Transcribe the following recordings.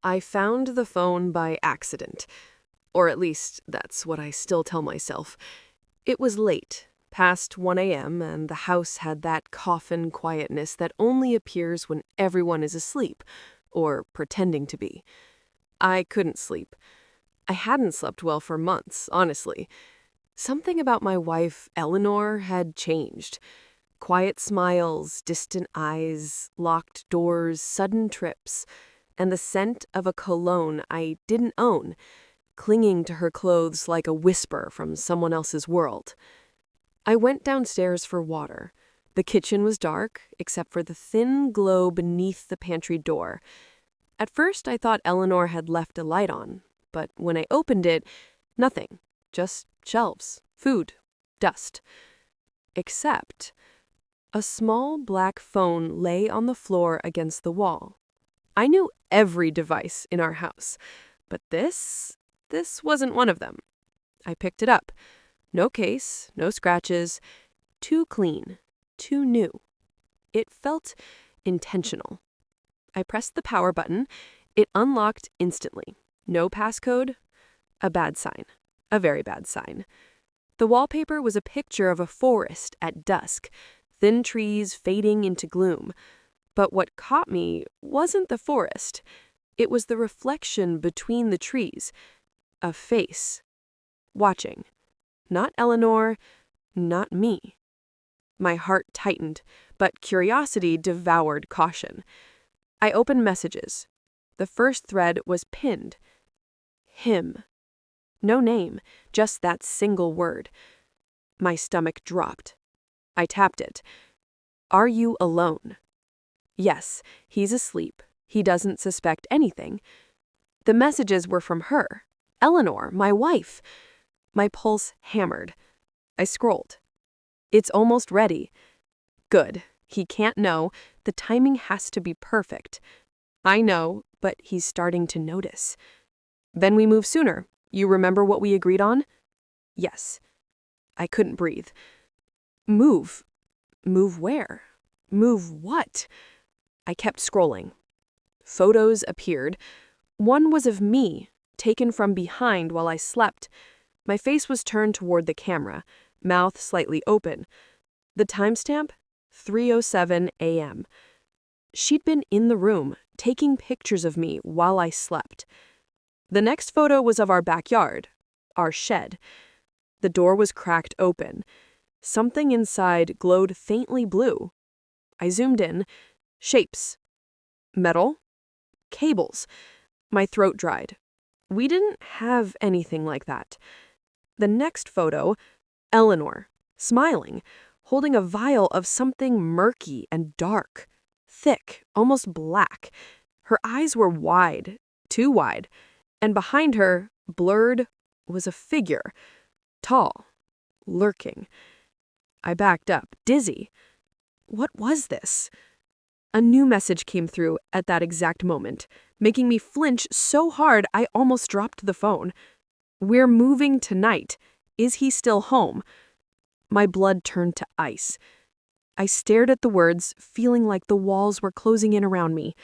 I found the phone by accident. Or at least, that's what I still tell myself. It was late, past 1 a.m., and the house had that coffin quietness that only appears when everyone is asleep, or pretending to be. I couldn't sleep. I hadn't slept well for months, honestly. Something about my wife, Eleanor, had changed. Quiet smiles, distant eyes, locked doors, sudden trips, and the scent of a cologne I didn't own, clinging to her clothes like a whisper from someone else's world. I went downstairs for water. The kitchen was dark, except for the thin glow beneath the pantry door. At first, I thought Eleanor had left a light on, but when I opened it, nothing. Just shelves, food, dust. Except a small black phone lay on the floor against the wall. I knew every device in our house, but this wasn't one of them. I picked it up. No case, no scratches. Too clean, too new. It felt intentional. I pressed the power button. It unlocked instantly. No passcode. A bad sign. A very bad sign. The wallpaper was a picture of a forest at dusk, thin trees fading into gloom. But what caught me wasn't the forest. It was the reflection between the trees. A face. Watching. Not Eleanor, not me. My heart tightened, but curiosity devoured caution. I opened messages. The first thread was pinned. Him. No name, just that single word. My stomach dropped. I tapped it. Are you alone? Yes, he's asleep. He doesn't suspect anything. The messages were from her. Eleanor, my wife. My pulse hammered. I scrolled. It's almost ready. Good. He can't know. The timing has to be perfect. I know, but he's starting to notice. Then we move sooner. You remember what we agreed on? Yes. I couldn't breathe. Move. Move where? Move what? I kept scrolling. Photos appeared. One was of me, taken from behind while I slept. My face was turned toward the camera, mouth slightly open. The timestamp? 3:07 a.m. She'd been in the room, taking pictures of me while I slept. The next photo was of our backyard, our shed. The door was cracked open. Something inside glowed faintly blue. I zoomed in. Shapes. Metal. Cables. My throat dried. We didn't have anything like that. The next photo, Eleanor, smiling, holding a vial of something murky and dark, thick, almost black. Her eyes were wide, too wide, and behind her, blurred, was a figure, tall, lurking. I backed up, dizzy. What was this? A new message came through at that exact moment, making me flinch so hard I almost dropped the phone. We're moving tonight. Is he still home? My blood turned to ice. I stared at the words, feeling like the walls were closing in around me.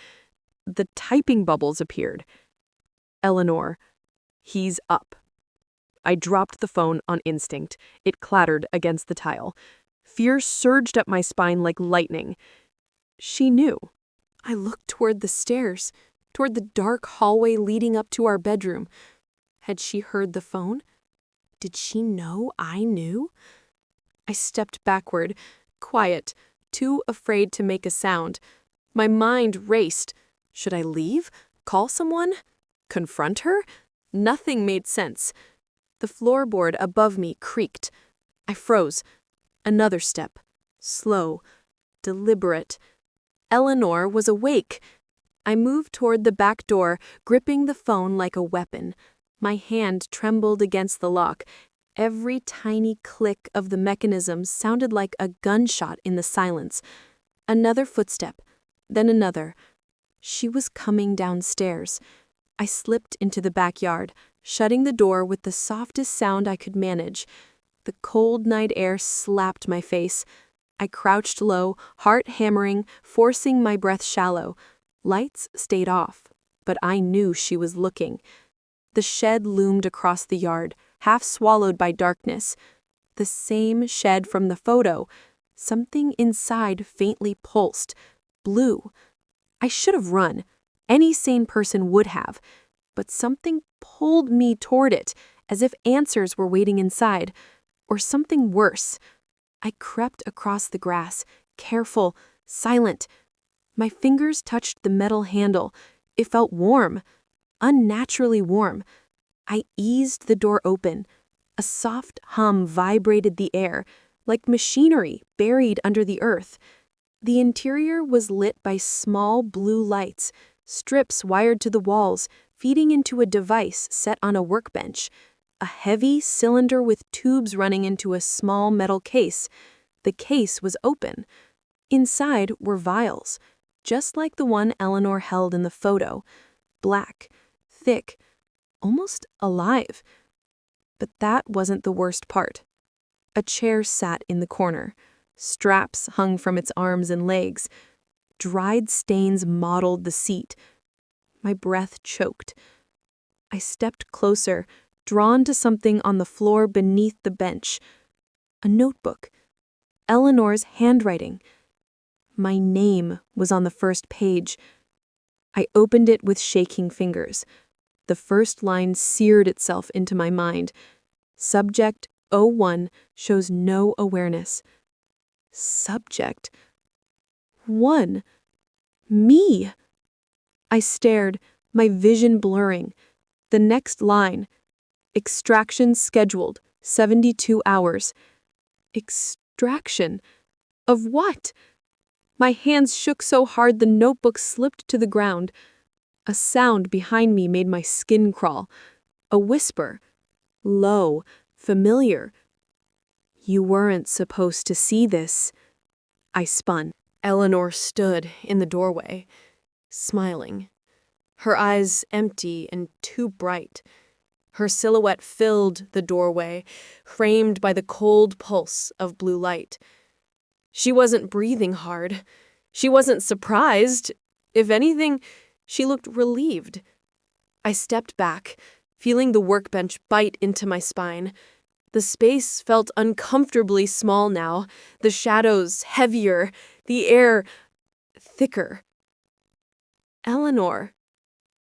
The typing bubbles appeared. Eleanor, he's up. I dropped the phone on instinct. It clattered against the tile. Fear surged up my spine like lightning. She knew. I looked toward the stairs, toward the dark hallway leading up to our bedroom. Had she heard the phone? Did she know I knew? I stepped backward, quiet, too afraid to make a sound. My mind raced. Should I leave? Call someone? Confront her? Nothing made sense. The floorboard above me creaked. I froze. Another step. Slow. Deliberate. Eleanor was awake. I moved toward the back door, gripping the phone like a weapon. My hand trembled against the lock. Every tiny click of the mechanism sounded like a gunshot in the silence. Another footstep, then another. She was coming downstairs. I slipped into the backyard, shutting the door with the softest sound I could manage. The cold night air slapped my face. I crouched low, heart hammering, forcing my breath shallow. Lights stayed off. but I knew she was looking. The shed loomed across the yard, half swallowed by darkness. The same shed from the photo. Something inside faintly pulsed. Blue. I should have run. Any sane person would have. But something pulled me toward it, as if answers were waiting inside. Or something worse. I crept across the grass, careful, silent. My fingers touched the metal handle. It felt warm. Unnaturally warm. I eased the door open. A soft hum vibrated the air, like machinery buried under the earth. The interior was lit by small blue lights, strips wired to the walls, feeding into a device set on a workbench. A heavy cylinder with tubes running into a small metal case. The case was open. Inside were vials, just like the one Eleanor held in the photo. Black, thick, almost alive. But that wasn't the worst part. A chair sat in the corner. Straps hung from its arms and legs. Dried stains mottled the seat. My breath choked. I stepped closer, drawn to something on the floor beneath the bench. A notebook. Eleanor's handwriting. My name was on the first page. I opened it with shaking fingers. The first line seared itself into my mind. Subject 01 shows no awareness. Subject 1. Me. I stared, my vision blurring. The next line. Extraction scheduled, 72 hours. Extraction? Of what? My hands shook so hard the notebook slipped to the ground. A sound behind me made my skin crawl. A whisper. Low, familiar. You weren't supposed to see this. I spun. Eleanor stood in the doorway, smiling. Her eyes empty and too bright. Her silhouette filled the doorway, framed by the cold pulse of blue light. She wasn't breathing hard. She wasn't surprised. If anything, she looked relieved. I stepped back, feeling the workbench bite into my spine. The space felt uncomfortably small now, the shadows heavier, the air thicker. Eleanor,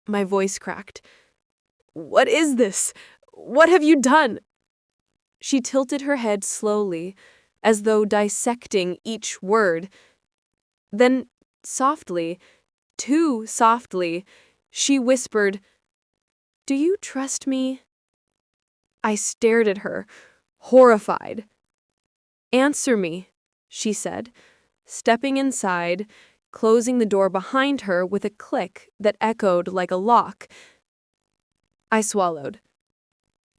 my voice cracked. What is this? What have you done? She tilted her head slowly, as though dissecting each word. Then, softly, too softly, she whispered, Do you trust me? I stared at her, horrified. Answer me, she said, stepping inside, closing the door behind her with a click that echoed like a lock. I swallowed.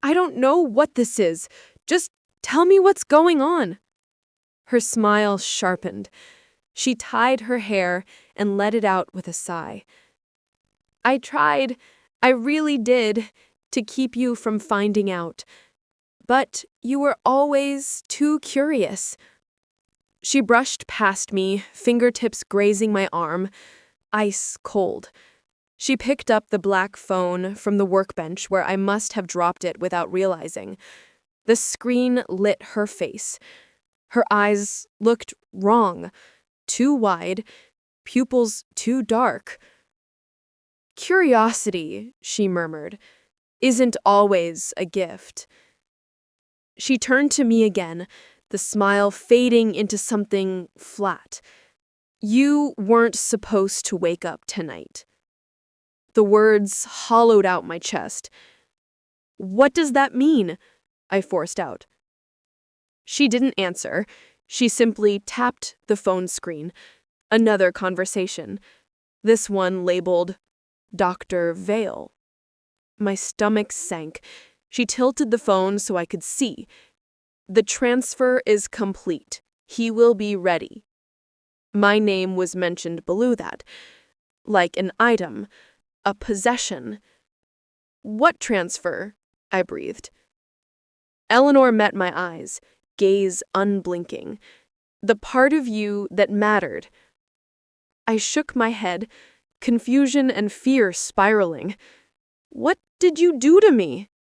I don't know what this is. Just tell me what's going on. Her smile sharpened. She tied her hair and let it out with a sigh. I tried, I really did, to keep you from finding out. But you were always too curious. She brushed past me, fingertips grazing my arm, ice cold. She picked up the black phone from the workbench where I must have dropped it without realizing. The screen lit her face. Her eyes looked wrong, too wide, pupils too dark. Curiosity, she murmured, isn't always a gift. She turned to me again, the smile fading into something flat. You weren't supposed to wake up tonight. The words hollowed out my chest. What does that mean? I forced out. She didn't answer. She simply tapped the phone screen. Another conversation. This one labeled Dr. Vale. My stomach sank. She tilted the phone so I could see. The transfer is complete. He will be ready. My name was mentioned below that, like an item, a possession. What transfer? I breathed. Eleanor met my eyes, gaze unblinking. The part of you that mattered. I shook my head. confusion and fear spiraling. "What did you do to me?"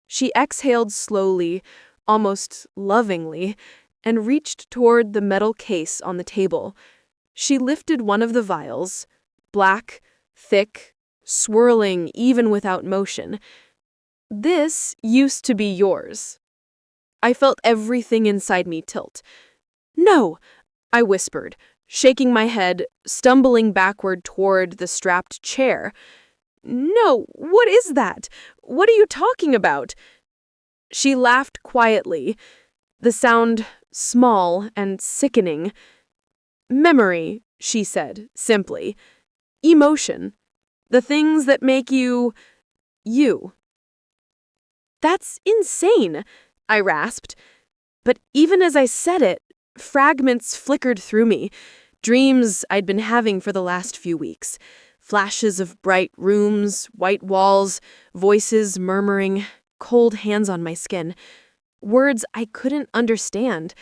She exhaled slowly, almost lovingly, and reached toward the metal case on the table. She lifted one of the vials, black, thick, swirling even without motion. "This used to be yours." I felt everything inside me tilt. "No," I whispered, shaking my head, stumbling backward toward the strapped chair. "No, what is that? What are you talking about?" She laughed quietly, the sound small and sickening. "Memory," she said, simply. "Emotion. The things that make you, you." "That's insane," I rasped. But even as I said it, fragments flickered through me, dreams I'd been having for the last few weeks. Flashes of bright rooms, white walls, voices murmuring, cold hands on my skin. Words I couldn't understand.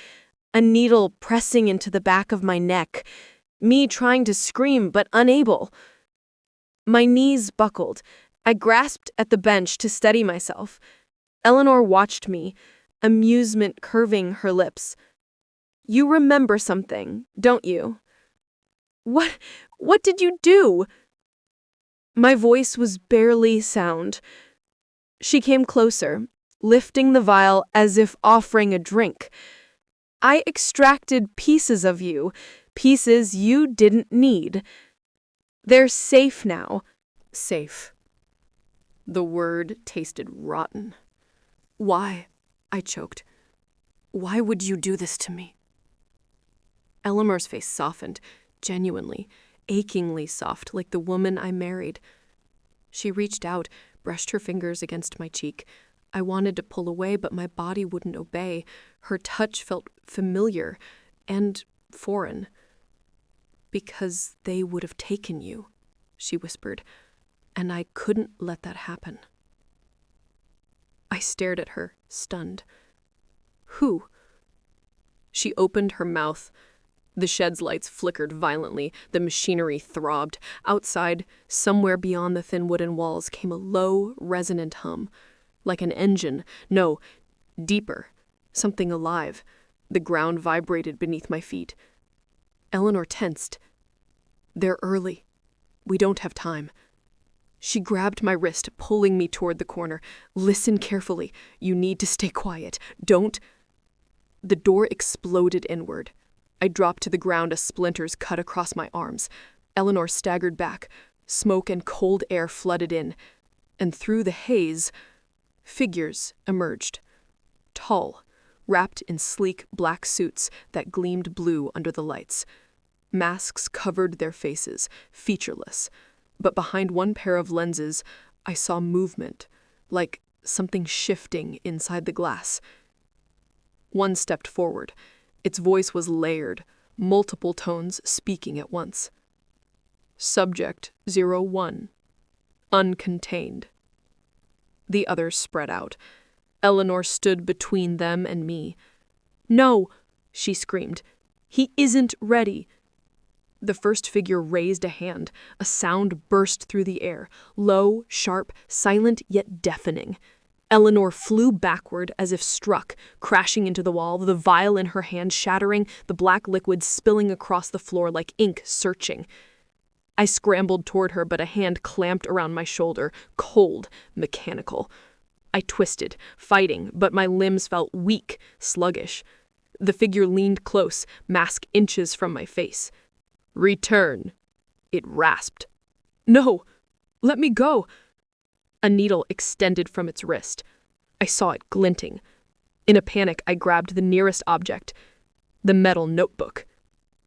A needle pressing into the back of my neck. Me trying to scream but unable. My knees buckled. I grasped at the bench to steady myself. Eleanor watched me, amusement curving her lips. "You remember something, don't you?" What did you do?" My voice was barely sound. She came closer, lifting the vial as if offering a drink. "I extracted pieces of you, pieces you didn't need. They're safe now." Safe. The word tasted rotten. "Why?" I choked. "Why would you do this to me?" Eleanor's face softened, genuinely, achingly soft, like the woman I married. She reached out, brushed her fingers against my cheek. I wanted to pull away, but my body wouldn't obey. Her touch felt familiar and foreign. "Because they would have taken you," she whispered, "and I couldn't let that happen." I stared at her, stunned. "Who?" She opened her mouth. The shed's lights flickered violently. The machinery throbbed. Outside, somewhere beyond the thin wooden walls, came a low, resonant hum. Like an engine. No, deeper. Something alive. The ground vibrated beneath my feet. Eleanor tensed. "They're early. We don't have time." She grabbed my wrist, pulling me toward the corner. "Listen carefully. You need to stay quiet. Don't—" The door exploded inward. I dropped to the ground as splinters cut across my arms. Eleanor staggered back. Smoke and cold air flooded in. And through the haze, figures emerged. Tall, wrapped in sleek black suits that gleamed blue under the lights. Masks covered their faces, featureless. But behind one pair of lenses, I saw movement, like something shifting inside the glass. One stepped forward. Its voice was layered, multiple tones speaking at once. "Subject 01. Uncontained." The others spread out. Eleanor stood between them and me. "No," she screamed. "He isn't ready." The first figure raised a hand. A sound burst through the air, low, sharp, silent yet deafening. Eleanor flew backward as if struck, crashing into the wall, the vial in her hand shattering, the black liquid spilling across the floor like ink searching. I scrambled toward her, but a hand clamped around my shoulder, cold, mechanical. I twisted, fighting, but my limbs felt weak, sluggish. The figure leaned close, mask inches from my face. "Return," it rasped. "No, let me go." A needle extended from its wrist. I saw it glinting. In a panic, I grabbed the nearest object, the metal notebook.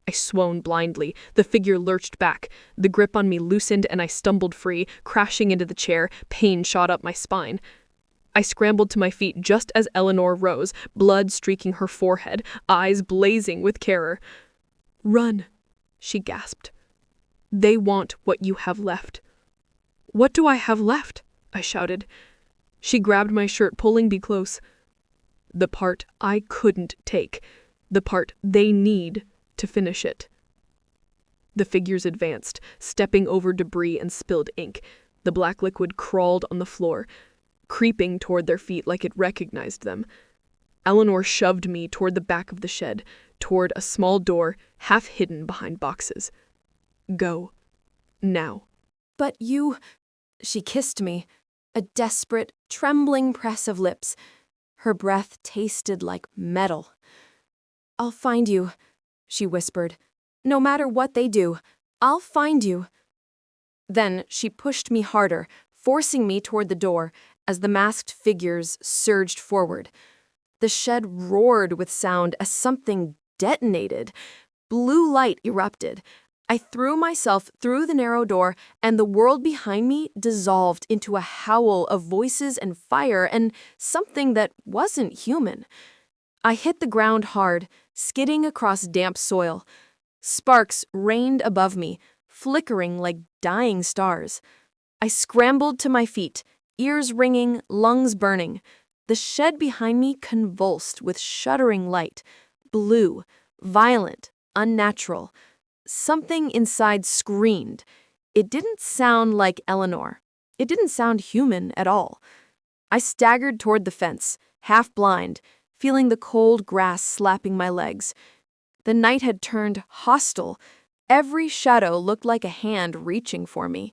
I swung blindly. The figure lurched back. The grip on me loosened and I stumbled free, crashing into the chair. Pain shot up my spine. I scrambled to my feet just as Eleanor rose, blood streaking her forehead, eyes blazing with terror. "Run," she gasped. "They want what you have left." "What do I have left?" I shouted. She grabbed my shirt, pulling me close. "The part I couldn't take. The part they need to finish it." The figures advanced, stepping over debris and spilled ink. The black liquid crawled on the floor, creeping toward their feet like it recognized them. Eleanor shoved me toward the back of the shed, toward a small door half hidden behind boxes. Go. Now. But you... She kissed me, a desperate, trembling press of lips. Her breath tasted like metal. "I'll find you," she whispered. "No matter what they do, I'll find you." Then she pushed me harder, forcing me toward the door as the masked figures surged forward. The shed roared with sound as something detonated. Blue light erupted. I threw myself through the narrow door, and the world behind me dissolved into a howl of voices and fire and something that wasn't human. I hit the ground hard, skidding across damp soil. Sparks rained above me, flickering like dying stars. I scrambled to my feet, ears ringing, lungs burning. The shed behind me convulsed with shuddering light, blue, violent, unnatural. Something inside screamed. It didn't sound like Eleanor. It didn't sound human at all. I staggered toward the fence, half blind, feeling the cold grass slapping my legs. The night had turned hostile. Every shadow looked like a hand reaching for me.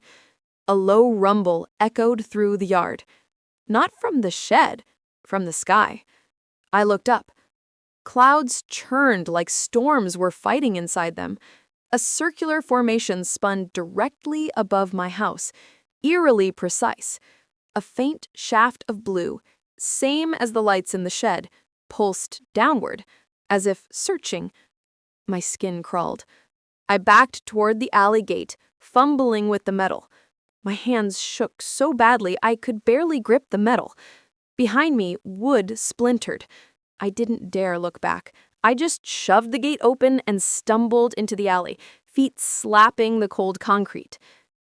A low rumble echoed through the yard. Not from the shed, from the sky. I looked up. Clouds churned like storms were fighting inside them. A circular formation spun directly above my house, eerily precise. A faint shaft of blue, same as the lights in the shed, pulsed downward, as if searching. My skin crawled. I backed toward the alley gate, fumbling with the metal. My hands shook so badly I could barely grip the metal. Behind me, wood splintered. I didn't dare look back. I just shoved the gate open and stumbled into the alley, feet slapping the cold concrete.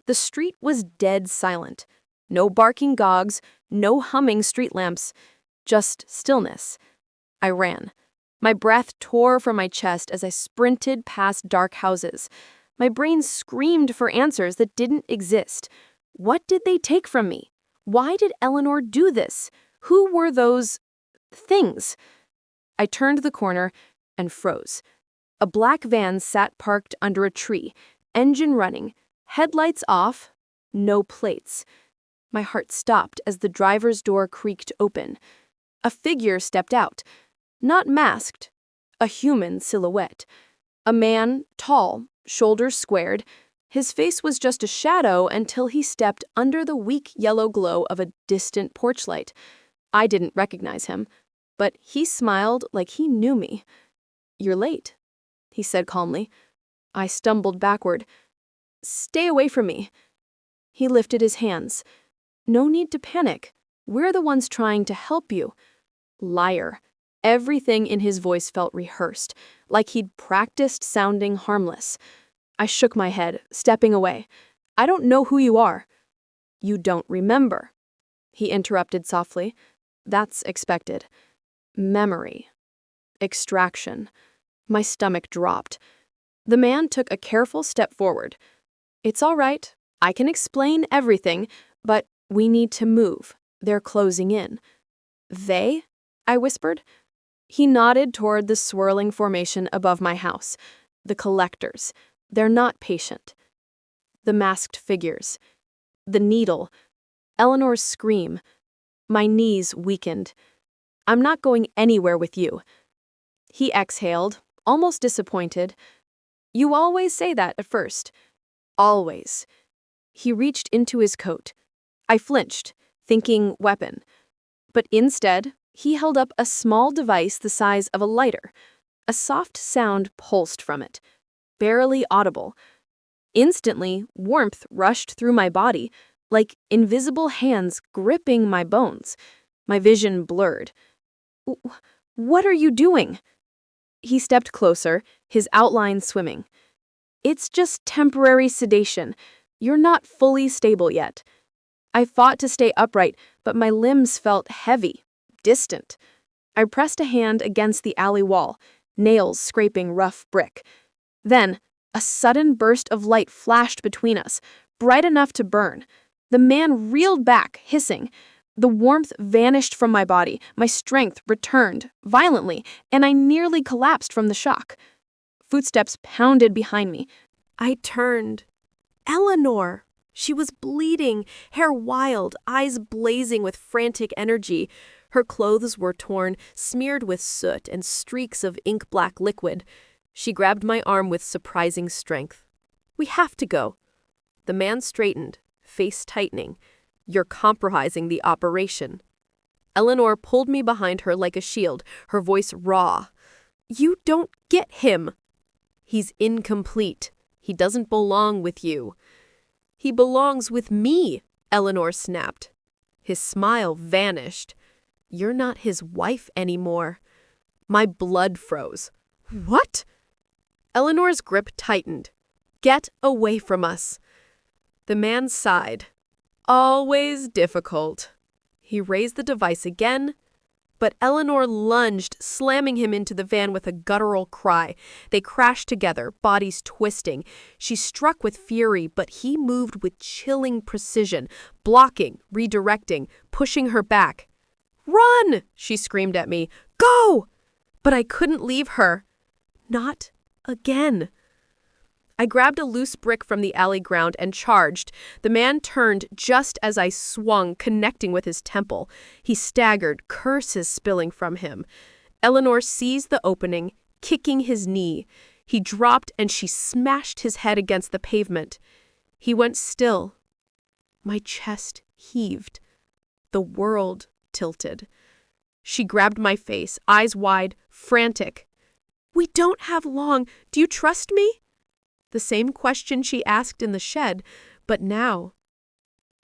The street was dead silent. No barking dogs, no humming street lamps, just stillness. I ran. My breath tore from my chest as I sprinted past dark houses. My brain screamed for answers that didn't exist. What did they take from me? Why did Eleanor do this? Who were those things? I turned the corner and froze. A black van sat parked under a tree, engine running, headlights off, no plates. My heart stopped as the driver's door creaked open. A figure stepped out, not masked, a human silhouette. A man, tall, shoulders squared. His face was just a shadow until he stepped under the weak yellow glow of a distant porch light. I didn't recognize him, but he smiled like he knew me. "You're late," he said calmly. I stumbled backward. "Stay away from me." He lifted his hands. "No need to panic. We're the ones trying to help you." Liar. Everything in his voice felt rehearsed, like he'd practiced sounding harmless. I shook my head, stepping away. "I don't know who you are." "You don't remember," he interrupted softly. "That's expected. Memory. Extraction." My stomach dropped. The man took a careful step forward. "It's all right. I can explain everything, but we need to move. They're closing in." "They?" I whispered. He nodded toward the swirling formation above my house. "The collectors. They're not patient." The masked figures. The needle. Eleanor's scream. My knees weakened. "I'm not going anywhere with you." He exhaled, almost disappointed. "You always say that at first." "Always." He reached into his coat. I flinched, thinking weapon. But instead, he held up a small device the size of a lighter. A soft sound pulsed from it, barely audible. Instantly, warmth rushed through my body, like invisible hands gripping my bones. My vision blurred. "What are you doing?" He stepped closer, his outline swimming. "It's just temporary sedation. You're not fully stable yet." I fought to stay upright, but my limbs felt heavy, distant. I pressed a hand against the alley wall, nails scraping rough brick. Then, A sudden burst of light flashed between us, bright enough to burn. The man reeled back, hissing. The warmth vanished from my body, my strength returned, violently, and I nearly collapsed from the shock. Footsteps pounded behind me. I turned. Eleanor! She was bleeding, hair wild, eyes blazing with frantic energy. Her clothes were torn, smeared with soot and streaks of ink-black liquid. She grabbed my arm with surprising strength. "We have to go." The man straightened, face tightening. "You're compromising the operation." Eleanor pulled me behind her like a shield, her voice raw. "You don't get him." "He's incomplete. He doesn't belong with you." "He belongs with me," Eleanor snapped. His smile vanished. "You're not his wife anymore." My blood froze. "What?" Eleanor's grip tightened. "Get away from us." The man sighed. "Always difficult." He raised the device again, but Eleanor lunged, slamming him into the van with a guttural cry. They crashed together, bodies twisting. She struck with fury, but he moved with chilling precision, blocking, redirecting, pushing her back. "Run!" she screamed at me. "Go!" But I couldn't leave her. Not again. I grabbed a loose brick from the alley ground and charged. The man turned just as I swung, connecting with his temple. He staggered, curses spilling from him. Eleanor seized the opening, kicking his knee. He dropped and she smashed his head against the pavement. He went still. My chest heaved. The world tilted. She grabbed my face, eyes wide, frantic. "We don't have long. Do you trust me?" The same question she asked in the shed, but now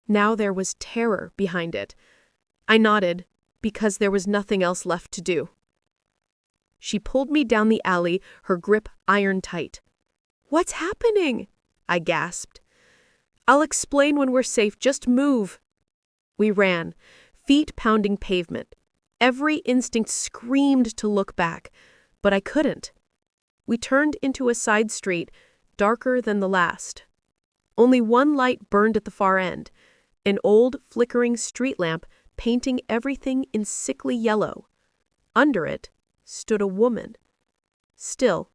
there was terror behind it. I nodded, because there was nothing else left to do. She pulled me down the alley, her grip iron tight. "What's happening?" I gasped. "I'll explain when we're safe. Just move." We ran, feet pounding pavement. Every instinct screamed to look back, but I couldn't. We turned into a side street, darker than the last. Only one light burned at the far end, an old, flickering street lamp painting everything in sickly yellow. Under it stood a woman, still,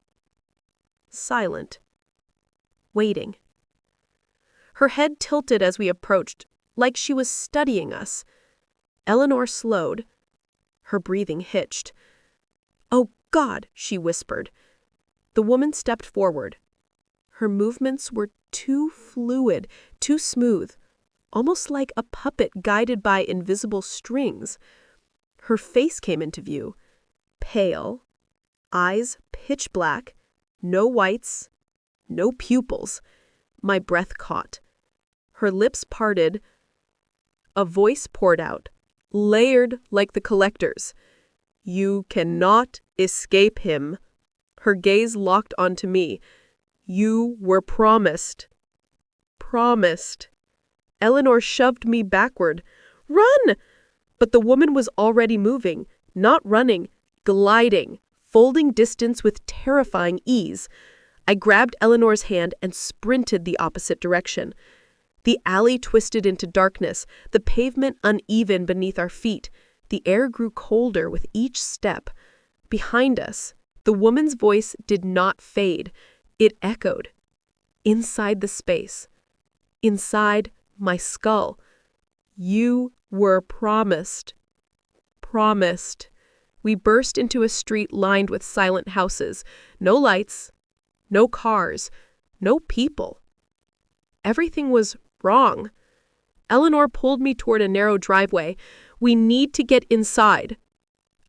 silent, waiting. Her head tilted as we approached, like she was studying us. Eleanor slowed. Her breathing hitched. "Oh, God," she whispered. The woman stepped forward. Her movements were too fluid, too smooth, almost like a puppet guided by invisible strings. Her face came into view, pale, eyes pitch black, no whites, no pupils. My breath caught. Her lips parted. A voice poured out, layered like the collector's. "You cannot escape him." Her gaze locked onto me. "You were promised." Promised. Eleanor shoved me backward. "Run!" But the woman was already moving, not running, gliding, folding distance with terrifying ease. I grabbed Eleanor's hand and sprinted the opposite direction. The alley twisted into darkness, the pavement uneven beneath our feet. The air grew colder with each step. Behind us, the woman's voice did not fade. It echoed. Inside the space. Inside my skull. "You were promised." Promised. We burst into a street lined with silent houses. No lights. No cars. No people. Everything was wrong. Eleanor pulled me toward a narrow driveway. "We need to get inside."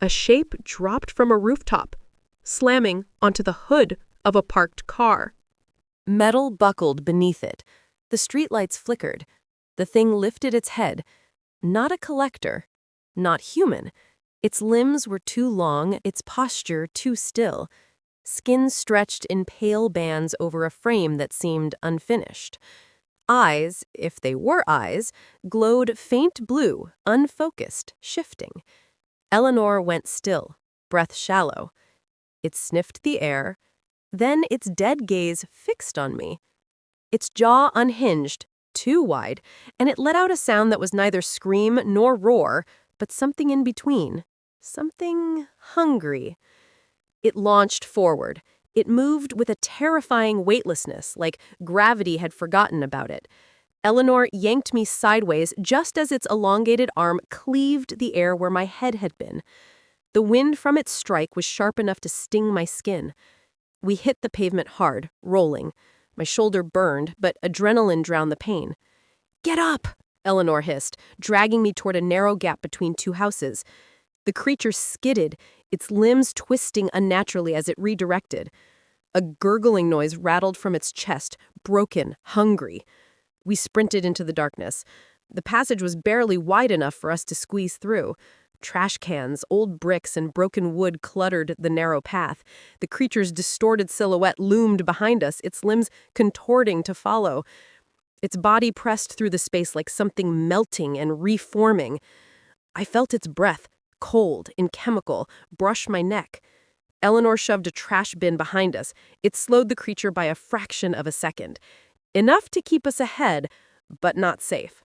A shape dropped from a rooftop, slamming onto the hood of a parked car. Metal buckled beneath it. The streetlights flickered. The thing lifted its head. Not a collector. Not human. Its limbs were too long, its posture too still. Skin stretched in pale bands over a frame that seemed unfinished. Eyes, if they were eyes, glowed faint blue, unfocused, shifting. Eleanor went still, breath shallow. It sniffed the air, Then its dead gaze fixed on me. Its jaw unhinged, too wide, and it let out a sound that was neither scream nor roar, but something in between. Something hungry. It launched forward. It moved with a terrifying weightlessness, like gravity had forgotten about it. Eleanor yanked me sideways just as its elongated arm cleaved the air where my head had been. The wind from its strike was sharp enough to sting my skin. We hit the pavement hard, rolling. My shoulder burned, but adrenaline drowned the pain. "Get up!" Eleanor hissed, dragging me toward a narrow gap between two houses. The creature skidded, its limbs twisting unnaturally as it redirected. A gurgling noise rattled from its chest, broken, hungry. We sprinted into the darkness. The passage was barely wide enough for us to squeeze through. Trash cans, old bricks, and broken wood cluttered the narrow path. The creature's distorted silhouette loomed behind us, its limbs contorting to follow. Its body pressed through the space like something melting and reforming. I felt its breath, cold and chemical, brush my neck. Eleanor shoved a trash bin behind us. It slowed the creature by a fraction of a second. Enough to keep us ahead, but not safe.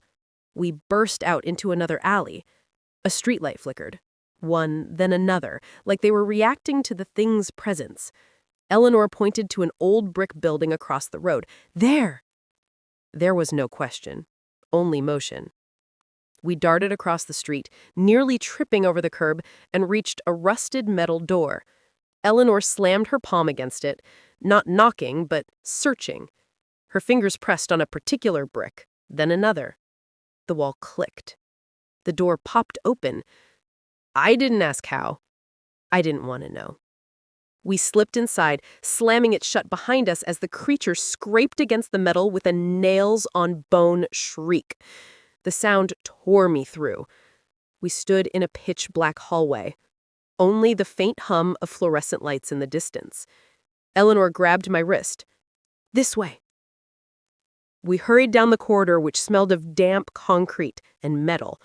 We burst out into another alley. A streetlight flickered. One, then another, like they were reacting to the thing's presence. Eleanor pointed to an old brick building across the road. There! There was no question, only motion. We darted across the street, nearly tripping over the curb, and reached a rusted metal door. Eleanor slammed her palm against it, not knocking, but searching. Her fingers pressed on a particular brick, then another. The wall clicked. The door popped open. I didn't ask how. I didn't want to know. We slipped inside, slamming it shut behind us as the creature scraped against the metal with a nails-on-bone shriek. The sound tore me through. We stood in a pitch-black hallway. Only the faint hum of fluorescent lights in the distance. Eleanor grabbed my wrist. "This way." We hurried down the corridor, which smelled of damp concrete and metal.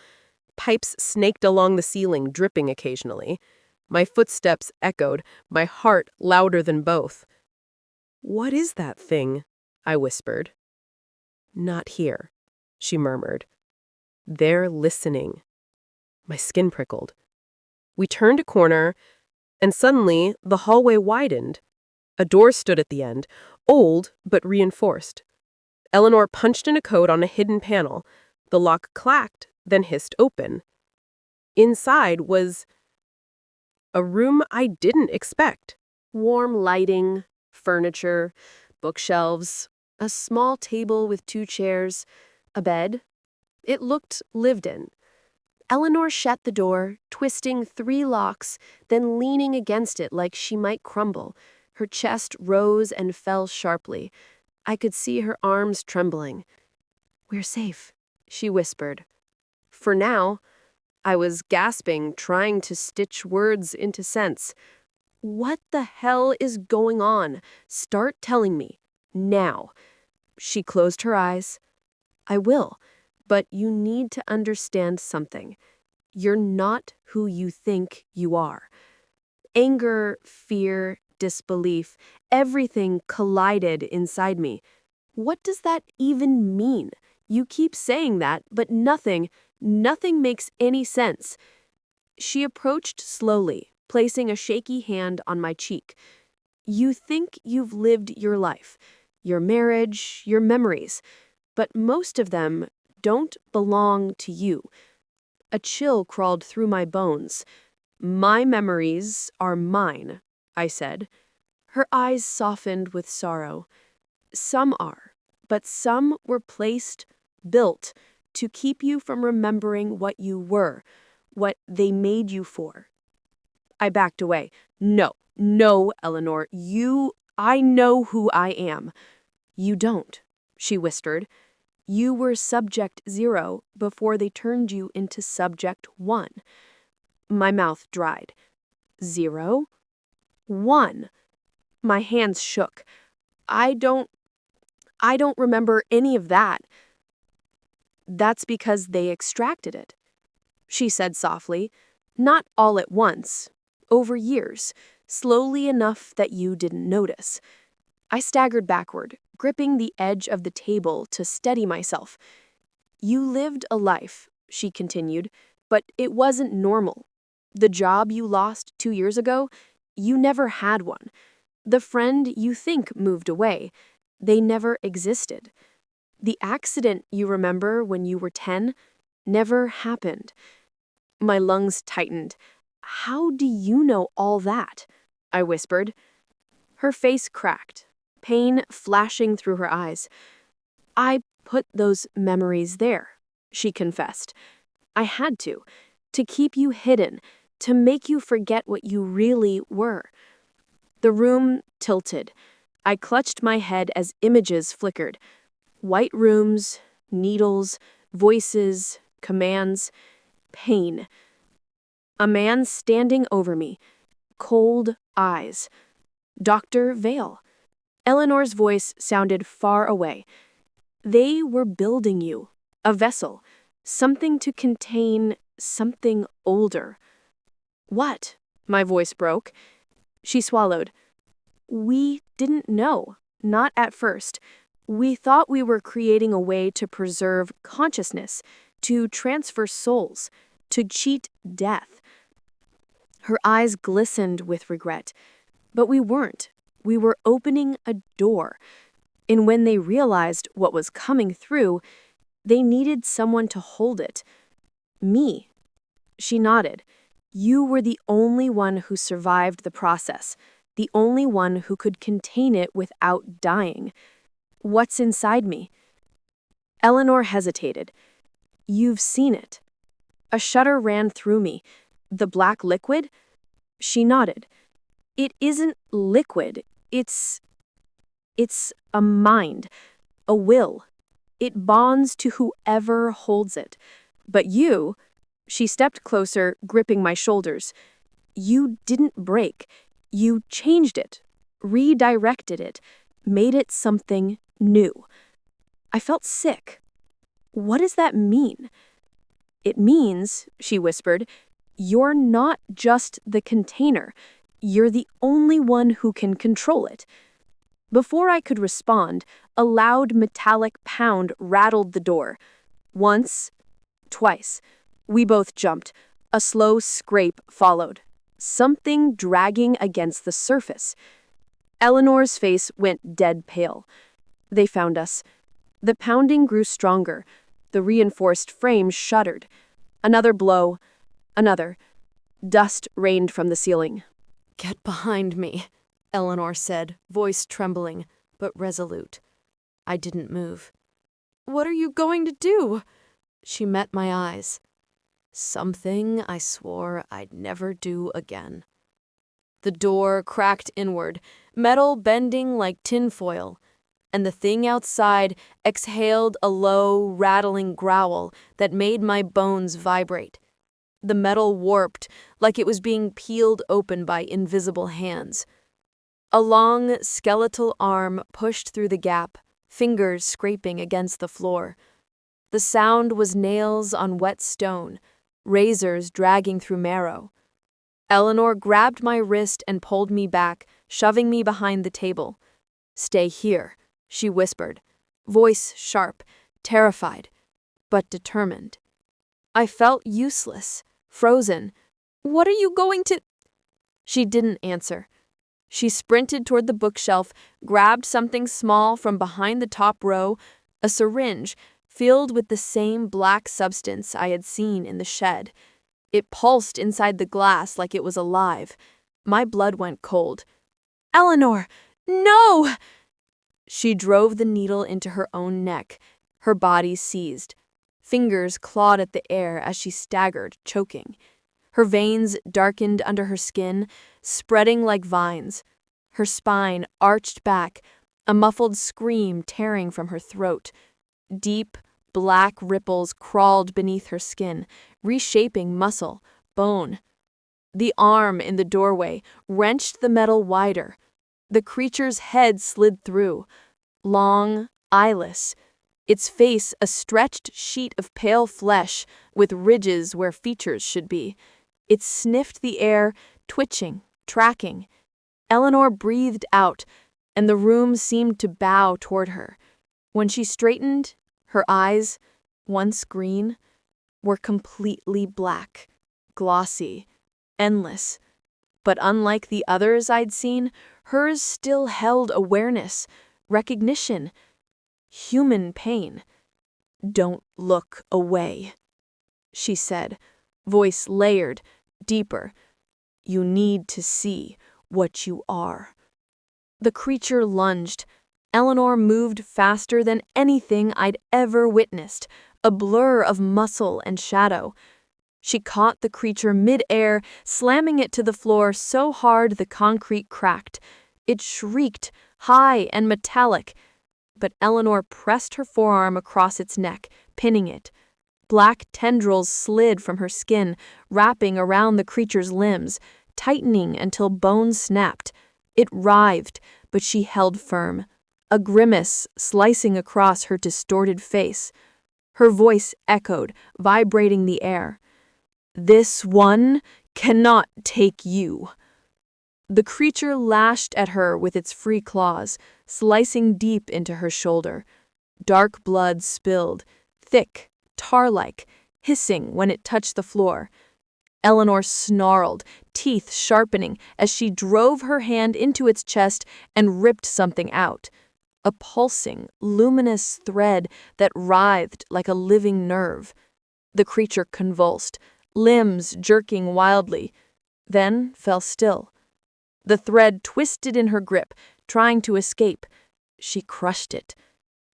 Pipes snaked along the ceiling, dripping occasionally. My footsteps echoed, my heart louder than both. "What is that thing?" I whispered. "Not here," she murmured. "They're listening." My skin prickled. We turned a corner, and suddenly the hallway widened. A door stood at the end, old but reinforced. Eleanor punched in a code on a hidden panel. The lock clacked, then hissed open. Inside was a room I didn't expect. Warm lighting, furniture, bookshelves, a small table with 2 chairs, a bed. It looked lived in. Eleanor shut the door, twisting 3 locks, then leaning against it like she might crumble. Her chest rose and fell sharply. I could see her arms trembling. "We're safe," she whispered. For now, I was gasping, trying to stitch words into sense. "What the hell is going on? Start telling me. Now." She closed her eyes. "I will, but you need to understand something. You're not who you think you are." Anger, fear, disbelief, everything collided inside me. What does that even mean? You keep saying that, but nothing makes any sense. She approached slowly, placing a shaky hand on my cheek. "You think you've lived your life, your marriage, your memories, but most of them don't belong to you." A chill crawled through my bones. "My memories are mine," I said. Her eyes softened with sorrow. "Some are, but some were built, to keep you from remembering what you were, what they made you for." I backed away. No, Eleanor, I know who I am." "You don't," she whispered. "You were Subject 0 before they turned you into Subject 1. My mouth dried. 0? 1. My hands shook. I don't remember any of that." "That's because they extracted it," she said softly. "Not all at once. Over years. slowly enough that you didn't notice. I staggered backward, gripping the edge of the table to steady myself. You lived a life, she continued, but it wasn't normal. The job you lost 2 years ago, you never had one. The friend you think moved away, they never existed. The accident you remember when you were 10 never happened. My lungs tightened. How do you know all that? I whispered. Her face cracked, pain flashing through her eyes. I put those memories there, she confessed. I had to keep you hidden, to make you forget what you really were. The room tilted. I clutched my head as images flickered. White rooms, needles, voices, commands, pain. A man standing over me, cold eyes. Dr. Vale. Eleanor's voice sounded far away. They were building you, a vessel, something to contain something older. What? My voice broke. She swallowed. We didn't know, not at first. We thought we were creating a way to preserve consciousness, to transfer souls, to cheat death. Her eyes glistened with regret. But we weren't. We were opening a door. And when they realized what was coming through, they needed someone to hold it. Me. She nodded. You were the only one who survived the process, the only one who could contain it without dying. What's inside me? Eleanor hesitated. You've seen it. A shudder ran through me. The black liquid? She nodded. It isn't liquid. It's a mind, a will. It bonds to whoever holds it. But you, she stepped closer, gripping my shoulders. You didn't break. You changed it, redirected it, made it something new. I felt sick. What does that mean? It means, she whispered, you're not just the container. You're the only one who can control it. Before I could respond, a loud metallic pound rattled the door. Once, twice. We both jumped. A slow scrape followed. Something dragging against the surface. Eleanor's face went dead pale. They found us. The pounding grew stronger. The reinforced frame shuddered. Another blow. Another. Dust rained from the ceiling. Get behind me, Eleanor said, voice trembling, but resolute. I didn't move. What are you going to do? She met my eyes. Something I swore I'd never do again. The door cracked inward, metal bending like tinfoil, and the thing outside exhaled a low, rattling growl that made my bones vibrate. The metal warped like it was being peeled open by invisible hands. A long, skeletal arm pushed through the gap, fingers scraping against the floor. The sound was nails on wet stone, razors dragging through marrow. Eleanor grabbed my wrist and pulled me back, shoving me behind the table. Stay here, she whispered, voice sharp, terrified, but determined. I felt useless, frozen. What are you going to... She didn't answer. She sprinted toward the bookshelf, grabbed something small from behind the top row, a syringe filled with the same black substance I had seen in the shed. It pulsed inside the glass like it was alive. My blood went cold. Eleanor, no! She drove the needle into her own neck. Her body seized. Fingers clawed at the air as she staggered, choking. Her veins darkened under her skin, spreading like vines. Her spine arched back, a muffled scream tearing from her throat. Deep, black ripples crawled beneath her skin, reshaping muscle, bone. The arm in the doorway wrenched the metal wider. The creature's head slid through, long, eyeless, its face a stretched sheet of pale flesh with ridges where features should be. It sniffed the air, twitching, Tracking. Eleanor breathed out, and the room seemed to bow toward her. When she straightened, her eyes, once green, were completely black, glossy, endless. But unlike the others I'd seen, hers still held awareness, recognition, human pain. "Don't look away," she said, voice layered, deeper. "You need to see what you are." The creature lunged. Eleanor moved faster than anything I'd ever witnessed, a blur of muscle and shadow. She caught the creature mid-air, slamming it to the floor so hard the concrete cracked. It shrieked, high and metallic, but Eleanor pressed her forearm across its neck, pinning it. Black tendrils slid from her skin, wrapping around the creature's limbs, tightening until bones snapped. It writhed, but she held firm, a grimace slicing across her distorted face. Her voice echoed, vibrating the air. "This one cannot take you." The creature lashed at her with its free claws, slicing deep into her shoulder. Dark blood spilled, thick, tar-like, hissing when it touched the floor. Eleanor snarled, teeth sharpening, as she drove her hand into its chest and ripped something out. A pulsing, luminous thread that writhed like a living nerve. The creature convulsed, limbs jerking wildly, then fell still. The thread twisted in her grip, trying to escape. She crushed it.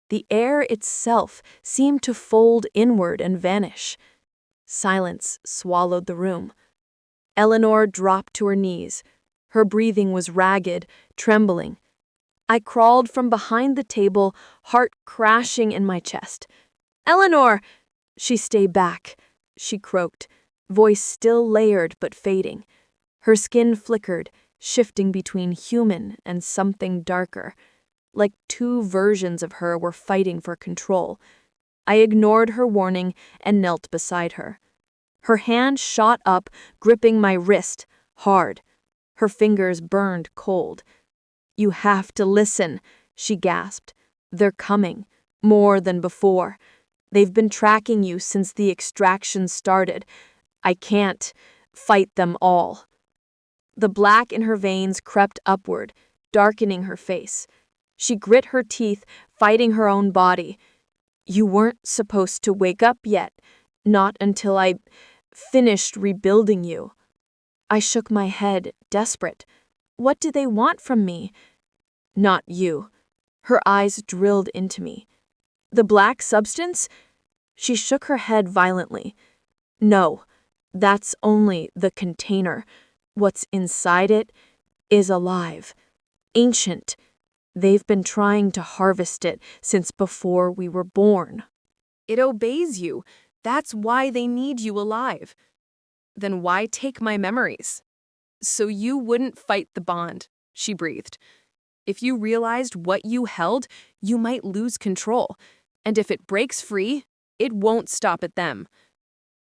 The air itself seemed to fold inward and vanish. Silence swallowed the room. Eleanor dropped to her knees. Her breathing was ragged, trembling. I crawled from behind the table, heart crashing in my chest. "Eleanor!" "She stayed back," she croaked, voice still layered but fading. Her skin flickered, shifting between human and something darker. Like two versions of her were fighting for control. I ignored her warning and knelt beside her. Her hand shot up, gripping my wrist, hard. Her fingers burned cold. "You have to listen," she gasped. "They're coming, more than before. They've been tracking you since the extraction started. I can't fight them all." The black in her veins crept upward, darkening her face. She grit her teeth, fighting her own body. "You weren't supposed to wake up yet, not until I finished rebuilding you." I shook my head, desperate. What do they want from me? "Not you." Her eyes drilled into me. "The black substance?" She shook her head violently. "No, that's only the container. What's inside it is alive, ancient. They've been trying to harvest it since before we were born." It obeys you. That's why they need you alive. Then why take my memories? So you wouldn't fight the bond, she breathed. If you realized what you held, you might lose control. And if it breaks free, it won't stop at them.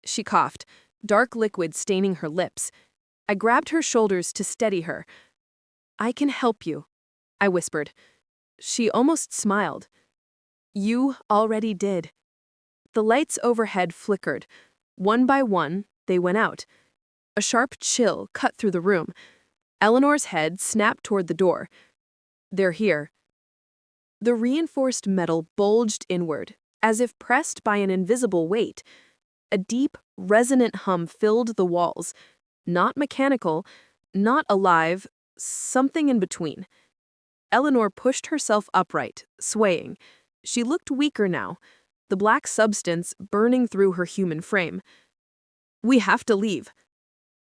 She coughed, dark liquid staining her lips. I grabbed her shoulders to steady her. "I can help you," I whispered. She almost smiled. "You already did." The lights overhead flickered. One by one, they went out. A sharp chill cut through the room. Eleanor's head snapped toward the door. "They're here." The reinforced metal bulged inward, as if pressed by an invisible weight. A deep, resonant hum filled the walls. Not mechanical, not alive, something in between. Eleanor pushed herself upright, swaying. She looked weaker now, the black substance burning through her human frame. "We have to leave,"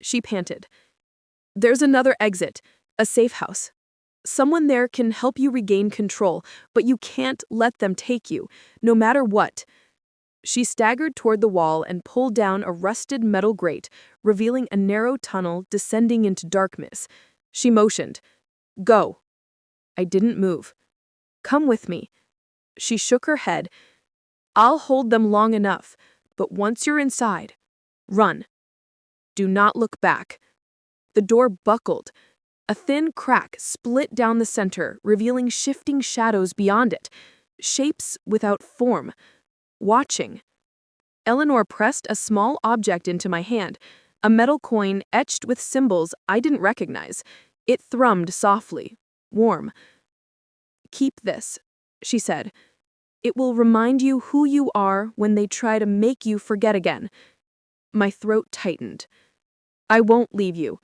she panted. "There's another exit, a safe house. Someone there can help you regain control, but you can't let them take you, no matter what." She staggered toward the wall and pulled down a rusted metal grate, revealing a narrow tunnel descending into darkness. She motioned. "Go." I didn't move. "Come with me." She shook her head. "I'll hold them long enough, but once you're inside, run. Do not look back." The door buckled. A thin crack split down the center, revealing shifting shadows beyond it, shapes without form. Watching. Eleanor pressed a small object into my hand, a metal coin etched with symbols I didn't recognize. It thrummed softly, warm. "Keep this," she said. "It will remind you who you are when they try to make you forget again." My throat tightened. "I won't leave you."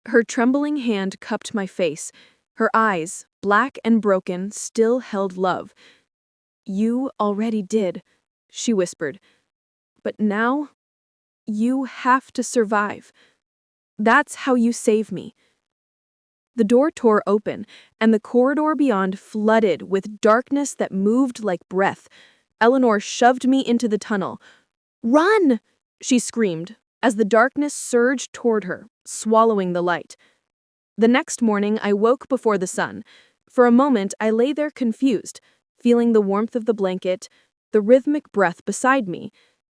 Her trembling hand cupped my face. Her eyes, black and broken, still held love. "You already did," she whispered. "But now, you have to survive. That's how you save me." The door tore open, and the corridor beyond flooded with darkness that moved like breath. Eleanor shoved me into the tunnel. "Run!" she screamed, as the darkness surged toward her, swallowing the light. The next morning, I woke before the sun. For a moment, I lay there confused, feeling the warmth of the blanket, the rhythmic breath beside me,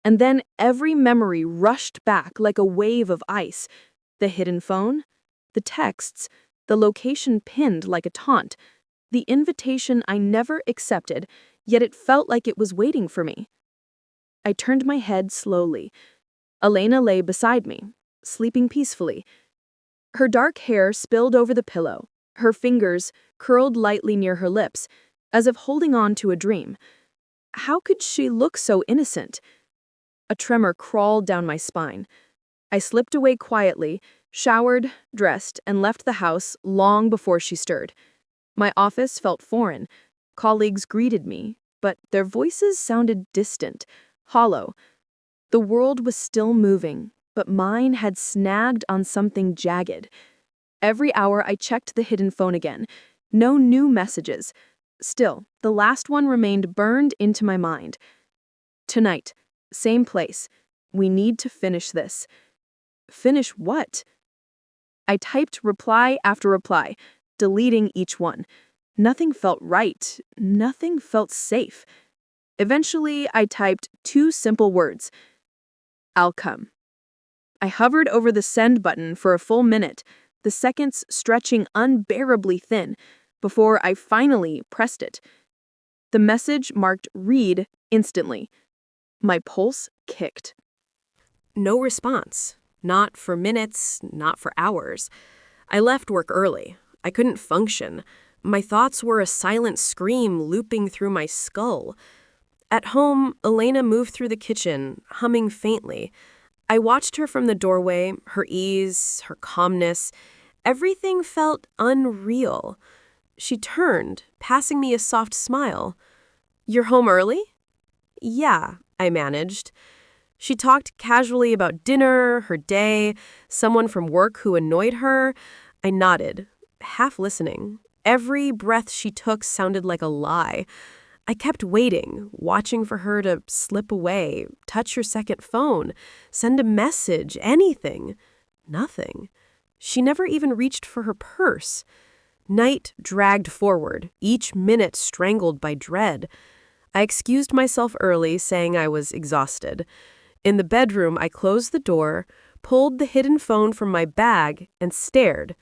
and then every memory rushed back like a wave of ice. The hidden phone, the texts, the location pinned like a taunt, the invitation I never accepted, yet it felt like it was waiting for me. I turned my head slowly. Elena lay beside me, sleeping peacefully. Her dark hair spilled over the pillow, her fingers curled lightly near her lips, as if holding on to a dream. How could she look so innocent? A tremor crawled down my spine. I slipped away quietly, showered, dressed, and left the house long before she stirred. My office felt foreign. Colleagues greeted me, but their voices sounded distant, hollow. The world was still moving, but mine had snagged on something jagged. Every hour I checked the hidden phone again. No new messages. Still, the last one remained burned into my mind. "Tonight, same place. We need to finish this." Finish what? I typed reply after reply, deleting each one. Nothing felt right. Nothing felt safe. Eventually, I typed 2 simple words. "I'll come." I hovered over the send button for a full minute, the seconds stretching unbearably thin, before I finally pressed it. The message marked read instantly. My pulse kicked. No response. Not for minutes, not for hours. I left work early. I couldn't function. My thoughts were a silent scream looping through my skull. At home, Elena moved through the kitchen, humming faintly. I watched her from the doorway, her ease, her calmness. Everything felt unreal. She turned, passing me a soft smile. "You're home early?" "Yeah," I managed. She talked casually about dinner, her day, someone from work who annoyed her. I nodded, half listening. Every breath she took sounded like a lie. I kept waiting, watching for her to slip away, touch her second phone, send a message, anything. Nothing. She never even reached for her purse. Night dragged forward, each minute strangled by dread. I excused myself early, saying I was exhausted. In the bedroom, I closed the door, pulled the hidden phone from my bag, and stared.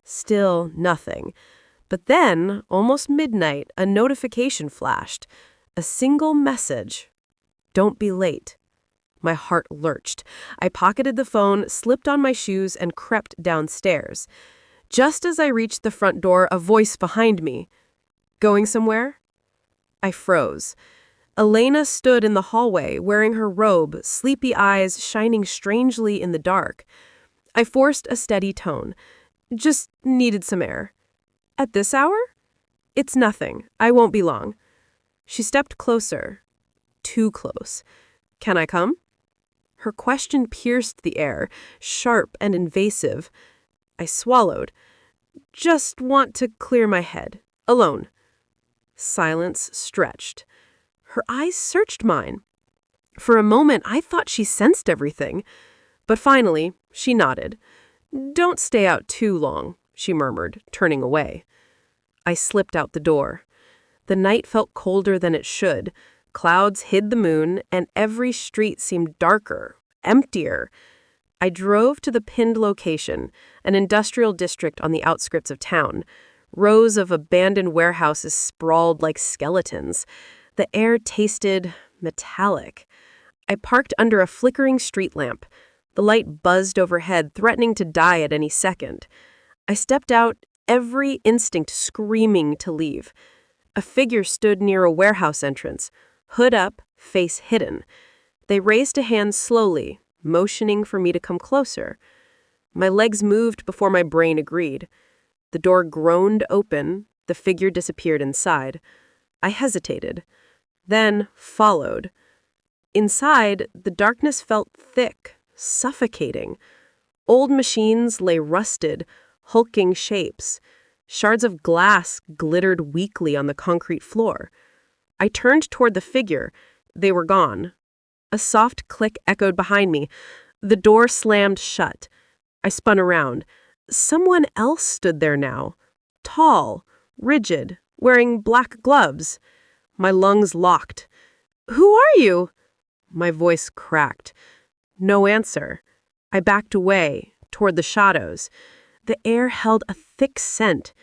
Still nothing. But then, almost midnight, a notification flashed. A single message. "Don't be late." My heart lurched. I pocketed the phone, slipped on my shoes, and crept downstairs. Just as I reached the front door, a voice behind me. "Going somewhere?" I froze. Elena stood in the hallway, wearing her robe, sleepy eyes shining strangely in the dark. I forced a steady tone. "Just needed some air." "At this hour?" "It's nothing. I won't be long." She stepped closer. Too close. "Can I come?" Her question pierced the air, sharp and invasive. I swallowed. "Just want to clear my head. Alone." Silence stretched. Her eyes searched mine. For a moment, I thought she sensed everything. But finally, she nodded. "Don't stay out too long," she murmured, turning away. I slipped out the door. The night felt colder than it should. Clouds hid the moon, and every street seemed darker, emptier. I drove to the pinned location, an industrial district on the outskirts of town. Rows of abandoned warehouses sprawled like skeletons. The air tasted metallic. I parked under a flickering street lamp. The light buzzed overhead, threatening to die at any second. I stepped out, every instinct screaming to leave. A figure stood near a warehouse entrance, hood up, face hidden. They raised a hand slowly, motioning for me to come closer. My legs moved before my brain agreed. The door groaned open, the figure disappeared inside. I hesitated, then followed. Inside, the darkness felt thick, suffocating. Old machines lay rusted, hulking shapes. Shards of glass glittered weakly on the concrete floor. I turned toward the figure. They were gone. A soft click echoed behind me. The door slammed shut. I spun around. Someone else stood there now. Tall, rigid, wearing black gloves. My lungs locked. "Who are you?" My voice cracked. No answer. I backed away, toward the shadows. The air held a thick scent,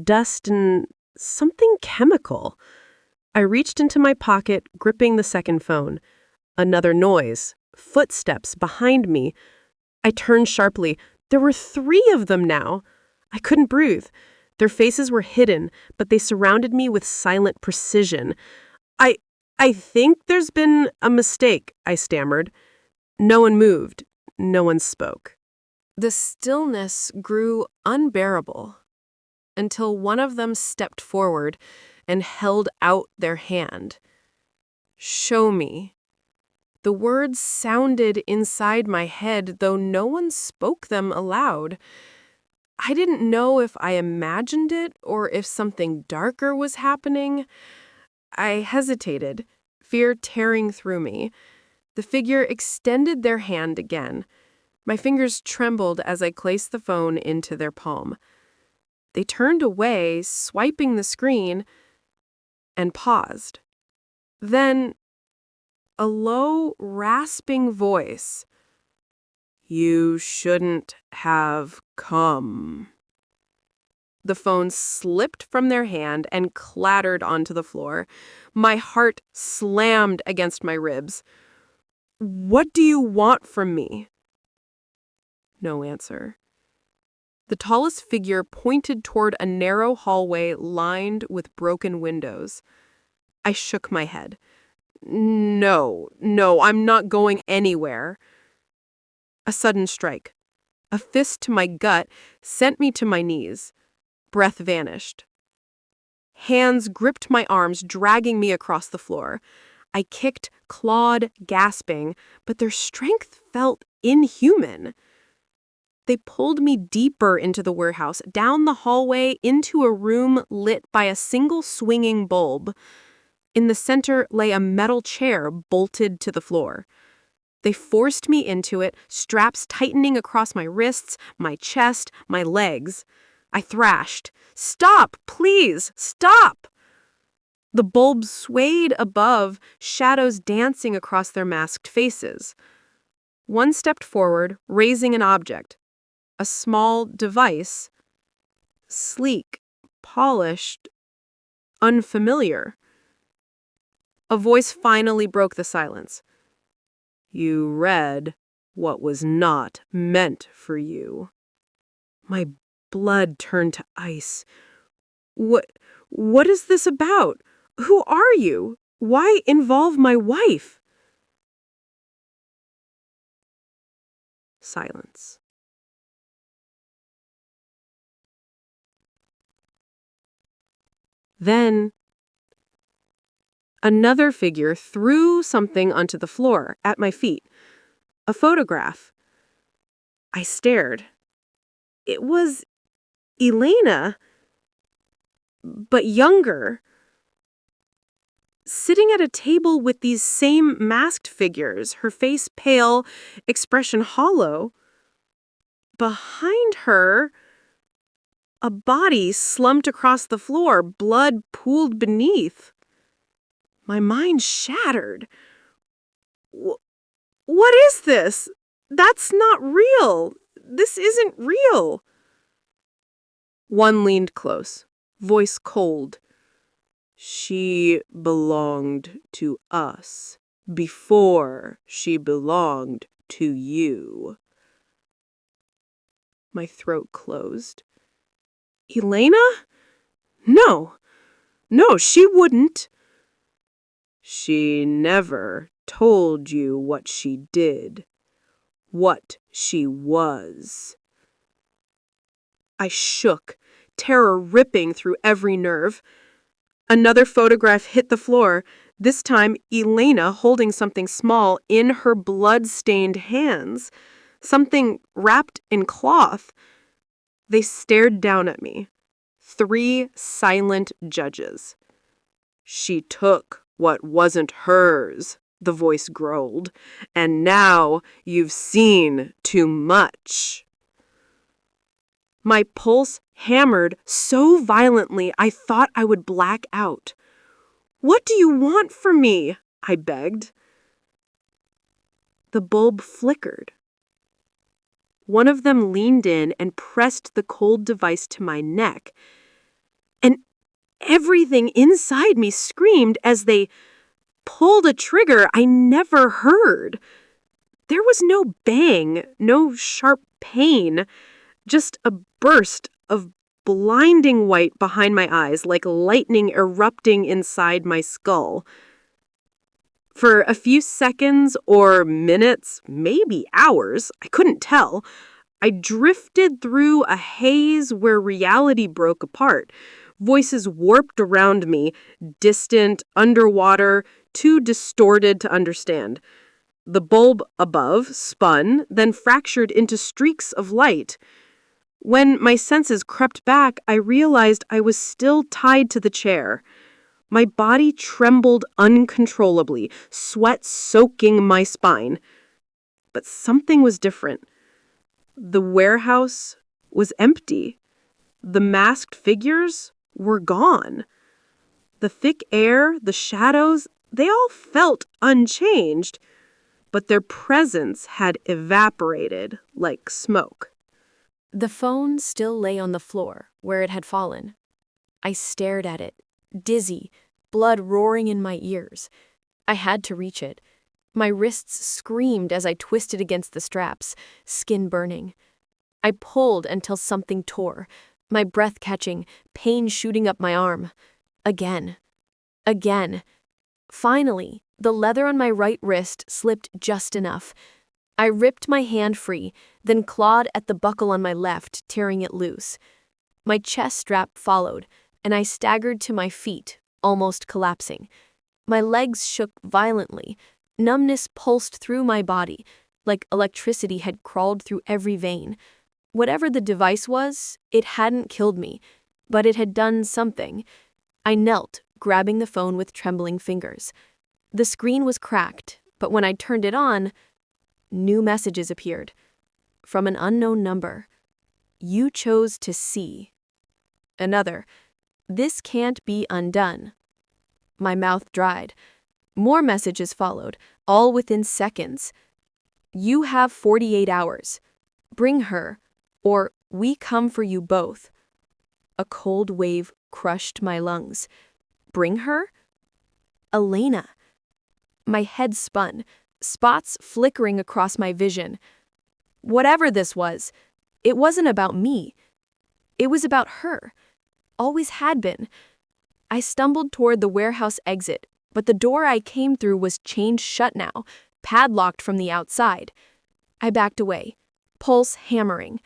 dust and something chemical. I reached into my pocket, gripping the second phone. Another noise. Footsteps behind me. I turned sharply. There were 3 of them now. I couldn't breathe. Their faces were hidden, but they surrounded me with silent precision. I think there's been a mistake," I stammered. No one moved. No one spoke. The stillness grew unbearable until one of them stepped forward and held out their hand. "Show me." The words sounded inside my head, though no one spoke them aloud. I didn't know if I imagined it or if something darker was happening. I hesitated, fear tearing through me. The figure extended their hand again. My fingers trembled as I placed the phone into their palm. They turned away, swiping the screen, and paused. Then, a low, rasping voice. "You shouldn't have come." The phone slipped from their hand and clattered onto the floor. My heart slammed against my ribs. "What do you want from me?" No answer. The tallest figure pointed toward a narrow hallway lined with broken windows. I shook my head. No, I'm not going anywhere." A sudden strike. A fist to my gut sent me to my knees. Breath vanished. Hands gripped my arms, dragging me across the floor. I kicked, clawed, gasping, but their strength felt inhuman. They pulled me deeper into the warehouse, down the hallway, into a room lit by a single swinging bulb. In the center lay a metal chair bolted to the floor. They forced me into it, straps tightening across my wrists, my chest, my legs. I thrashed. "Stop, please, stop!" The bulb swayed above, shadows dancing across their masked faces. One stepped forward, raising an object. A small device. Sleek, polished, unfamiliar. A voice finally broke the silence. "You read what was not meant for you." My blood turned to ice. What is this about? Who are you? Why involve my wife?" Silence. Then another figure threw something onto the floor at my feet. A photograph. I stared. It was Elena, but younger, sitting at a table with these same masked figures, her face pale, expression hollow. Behind her, a body slumped across the floor, blood pooled beneath. My mind shattered. What is this? That's not real. This isn't real. One leaned close, voice cold. She belonged to us before she belonged to you. My throat closed. Elena? No, she wouldn't. She never told you what she did, what she was. I shook, terror ripping through every nerve. Another photograph hit the floor, this time Elena holding something small in her blood-stained hands, something wrapped in cloth. They stared down at me, 3 silent judges. She took what wasn't hers, the voice growled, and now you've seen too much. My pulse hammered so violently I thought I would black out. What do you want from me? I begged. The bulb flickered. One of them leaned in and pressed the cold device to my neck, and everything inside me screamed as they pulled a trigger I never heard. There was no bang, no sharp pain, just a burst of blinding white behind my eyes, like lightning erupting inside my skull. For a few seconds or minutes, maybe hours, I couldn't tell, I drifted through a haze where reality broke apart. Voices warped around me, distant, underwater, too distorted to understand. The bulb above spun, then fractured into streaks of light. When my senses crept back, I realized I was still tied to the chair. My body trembled uncontrollably, sweat soaking my spine. But something was different. The warehouse was empty. The masked figures were gone. The thick air, the shadows, they all felt unchanged, but their presence had evaporated like smoke. The phone still lay on the floor, where it had fallen. I stared at it, dizzy, blood roaring in my ears. I had to reach it. My wrists screamed as I twisted against the straps, skin burning. I pulled until something tore, my breath catching, pain shooting up my arm. Again. Finally, the leather on my right wrist slipped just enough. I ripped my hand free, then clawed at the buckle on my left, tearing it loose. My chest strap followed, and I staggered to my feet, almost collapsing. My legs shook violently. Numbness pulsed through my body, like electricity had crawled through every vein. Whatever the device was, it hadn't killed me, but it had done something. I knelt, grabbing the phone with trembling fingers. The screen was cracked, but when I turned it on, new messages appeared. From an unknown number. You chose to see. Another. This can't be undone. My mouth dried. More messages followed, all within seconds. You have 48 hours. Bring her, or we come for you both. A cold wave crushed my lungs. Bring her? Elena. My head spun, spots flickering across my vision. Whatever this was, it wasn't about me. It was about her. Always had been. I stumbled toward the warehouse exit, but the door I came through was chained shut now, padlocked from the outside. I backed away, pulse hammering.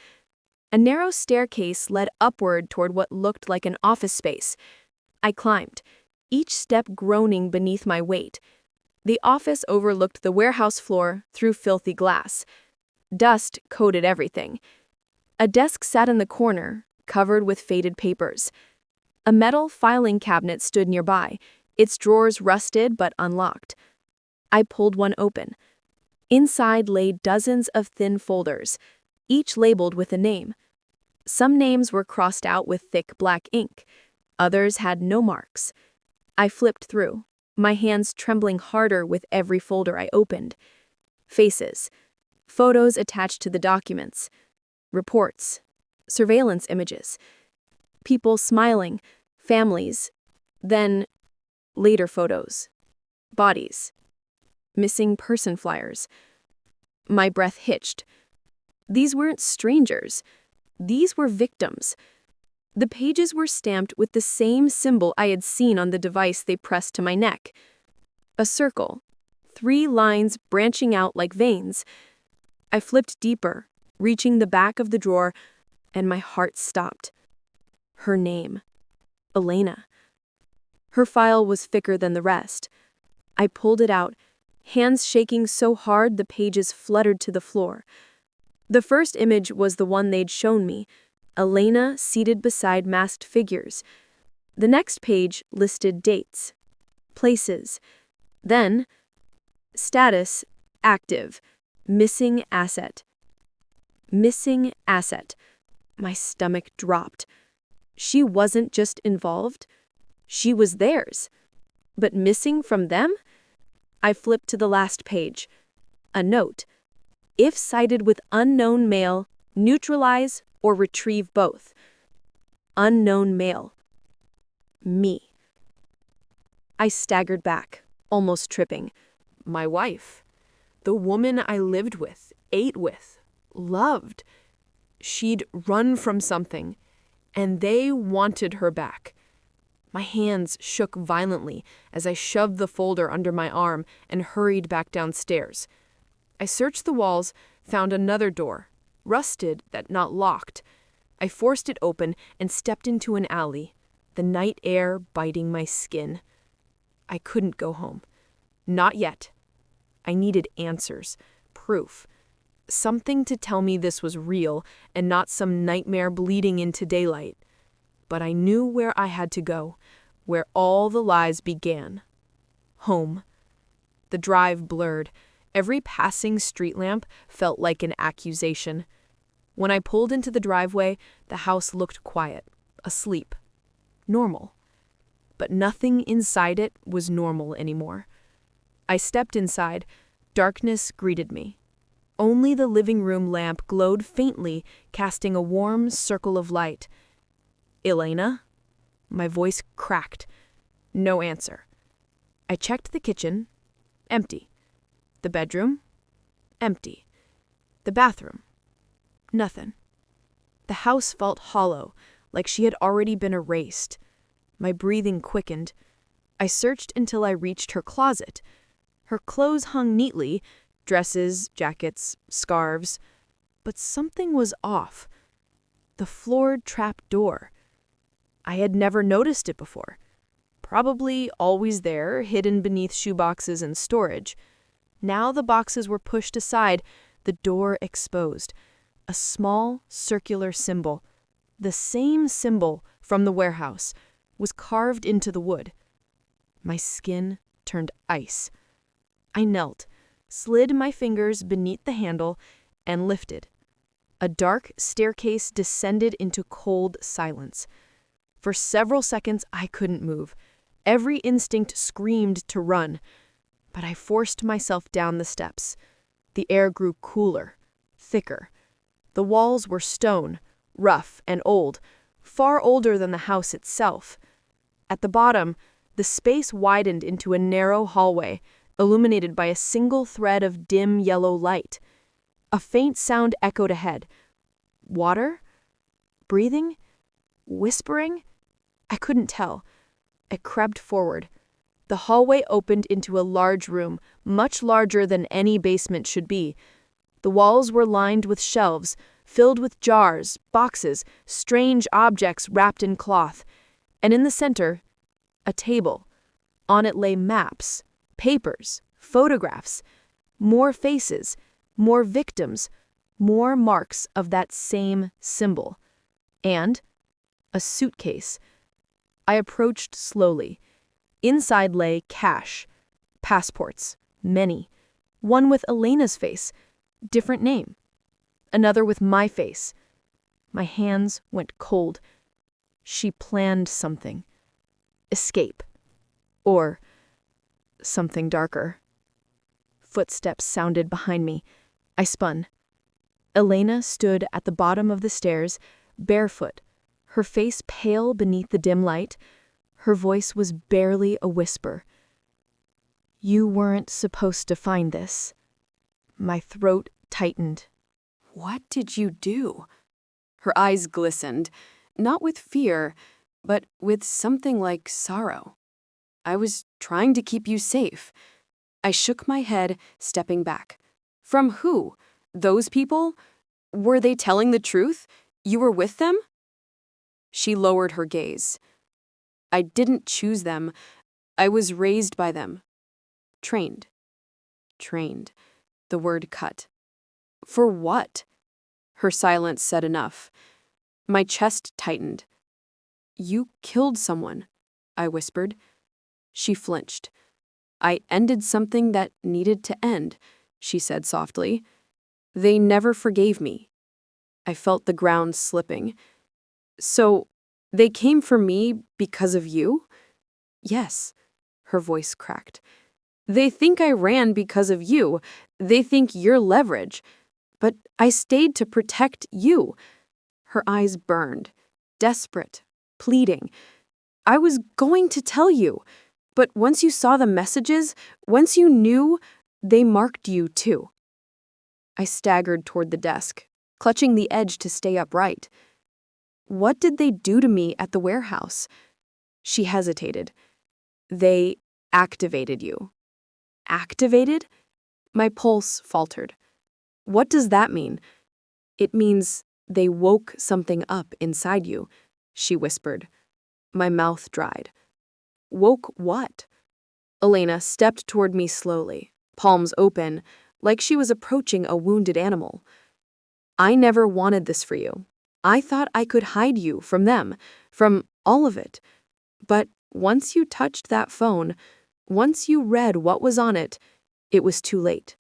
A narrow staircase led upward toward what looked like an office space. I climbed, each step groaning beneath my weight. The office overlooked the warehouse floor through filthy glass. Dust coated everything. A desk sat in the corner, covered with faded papers. A metal filing cabinet stood nearby, its drawers rusted but unlocked. I pulled one open. Inside lay dozens of thin folders, each labeled with a name. Some names were crossed out with thick black ink. Others had no marks. I flipped through, my hands trembling harder with every folder I opened. Faces. Photos attached to the documents. Reports. Surveillance images. People smiling. Families. Then, later photos. Bodies. Missing person flyers. My breath hitched. These weren't strangers. These were victims. The pages were stamped with the same symbol I had seen on the device they pressed to my neck. A circle. 3 lines branching out like veins. I flipped deeper, reaching the back of the drawer, and my heart stopped. Her name. Elena. Her file was thicker than the rest. I pulled it out, hands shaking so hard the pages fluttered to the floor. The first image was the one they'd shown me, Elena seated beside masked figures. The next page listed dates, places. Then, status, active, missing asset. Missing asset. My stomach dropped. She wasn't just involved. She was theirs. But missing from them? I flipped to the last page. A note. If cited with unknown male, neutralize or retrieve both. Unknown male. Me. I staggered back, almost tripping. My wife. The woman I lived with, ate with, loved. She'd run from something, and they wanted her back. My hands shook violently as I shoved the folder under my arm and hurried back downstairs. I searched the walls, found another door, rusted but not locked. I forced it open and stepped into an alley, the night air biting my skin. I couldn't go home. Not yet. I needed answers, proof. Something to tell me this was real and not some nightmare bleeding into daylight. But I knew where I had to go, where all the lies began. Home. The drive blurred. Every passing street lamp felt like an accusation. When I pulled into the driveway, the house looked quiet, asleep, normal. But nothing inside it was normal anymore. I stepped inside. Darkness greeted me. Only the living room lamp glowed faintly, casting a warm circle of light. Elena? My voice cracked. No answer. I checked the kitchen. Empty. The bedroom? Empty. The bathroom? Nothing. The house felt hollow, like she had already been erased. My breathing quickened. I searched until I reached her closet. Her clothes hung neatly, dresses, jackets, scarves. But something was off. The floored trap door. I had never noticed it before. Probably always there, hidden beneath shoeboxes and storage. Now the boxes were pushed aside, the door exposed. A small, circular symbol, the same symbol from the warehouse, was carved into the wood. My skin turned ice. I knelt, slid my fingers beneath the handle, and lifted. A dark staircase descended into cold silence. For several seconds, I couldn't move. Every instinct screamed to run. But I forced myself down the steps. The air grew cooler, thicker. The walls were stone, rough and old, far older than the house itself. At the bottom, the space widened into a narrow hallway, illuminated by a single thread of dim yellow light. A faint sound echoed ahead. Water? Breathing? Whispering? I couldn't tell. I crept forward. The hallway opened into a large room, much larger than any basement should be. The walls were lined with shelves, filled with jars, boxes, strange objects wrapped in cloth. And in the center, a table. On it lay maps, papers, photographs, more faces, more victims, more marks of that same symbol. And a suitcase. I approached slowly. Inside lay cash, passports, many. One with Elena's face, different name. Another with my face. My hands went cold. She planned something. Escape. Or something darker. Footsteps sounded behind me. I spun. Elena stood at the bottom of the stairs, barefoot, her face pale beneath the dim light. Her voice was barely a whisper. You weren't supposed to find this. My throat tightened. What did you do? Her eyes glistened, not with fear, but with something like sorrow. I was trying to keep you safe. I shook my head, stepping back. From who? Those people? Were they telling the truth? You were with them? She lowered her gaze. I didn't choose them. I was raised by them. Trained. Trained. The word cut. For what? Her silence said enough. My chest tightened. You killed someone, I whispered. She flinched. I ended something that needed to end, she said softly. They never forgave me. I felt the ground slipping. So, they came for me because of you? Yes, her voice cracked. They think I ran because of you. They think you're leverage. But I stayed to protect you. Her eyes burned, desperate, pleading. I was going to tell you, but once you saw the messages, once you knew, they marked you too. I staggered toward the desk, clutching the edge to stay upright. What did they do to me at the warehouse? She hesitated. They activated you. Activated? My pulse faltered. What does that mean? It means they woke something up inside you, she whispered. My mouth dried. Woke what? Elena stepped toward me slowly, palms open, like she was approaching a wounded animal. I never wanted this for you. I thought I could hide you from them, from all of it. But once you touched that phone, once you read what was on it, it was too late.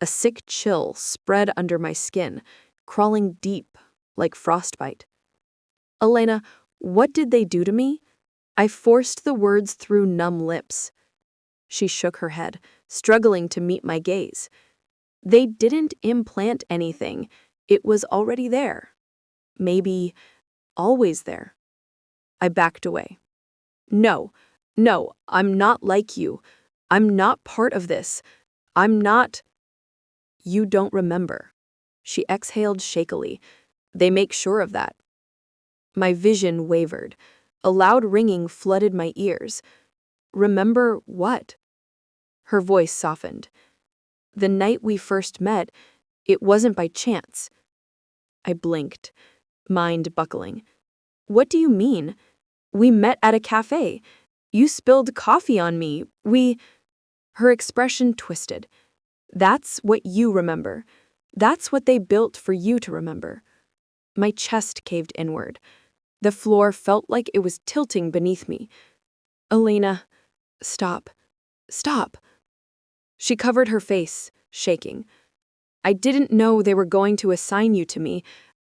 A sick chill spread under my skin, crawling deep, like frostbite. Elena, what did they do to me? I forced the words through numb lips. She shook her head, struggling to meet my gaze. They didn't implant anything. It was already there. Maybe always there. I backed away. No, I'm not like you. I'm not part of this. I'm not. You don't remember. She exhaled shakily. They make sure of that. My vision wavered. A loud ringing flooded my ears. Remember what? Her voice softened. The night we first met, it wasn't by chance. I blinked, mind buckling. What do you mean? We met at a cafe. You spilled coffee on me. Her expression twisted. That's what you remember. That's what they built for you to remember. My chest caved inward. The floor felt like it was tilting beneath me. Elena, stop. Stop. She covered her face, shaking. I didn't know they were going to assign you to me.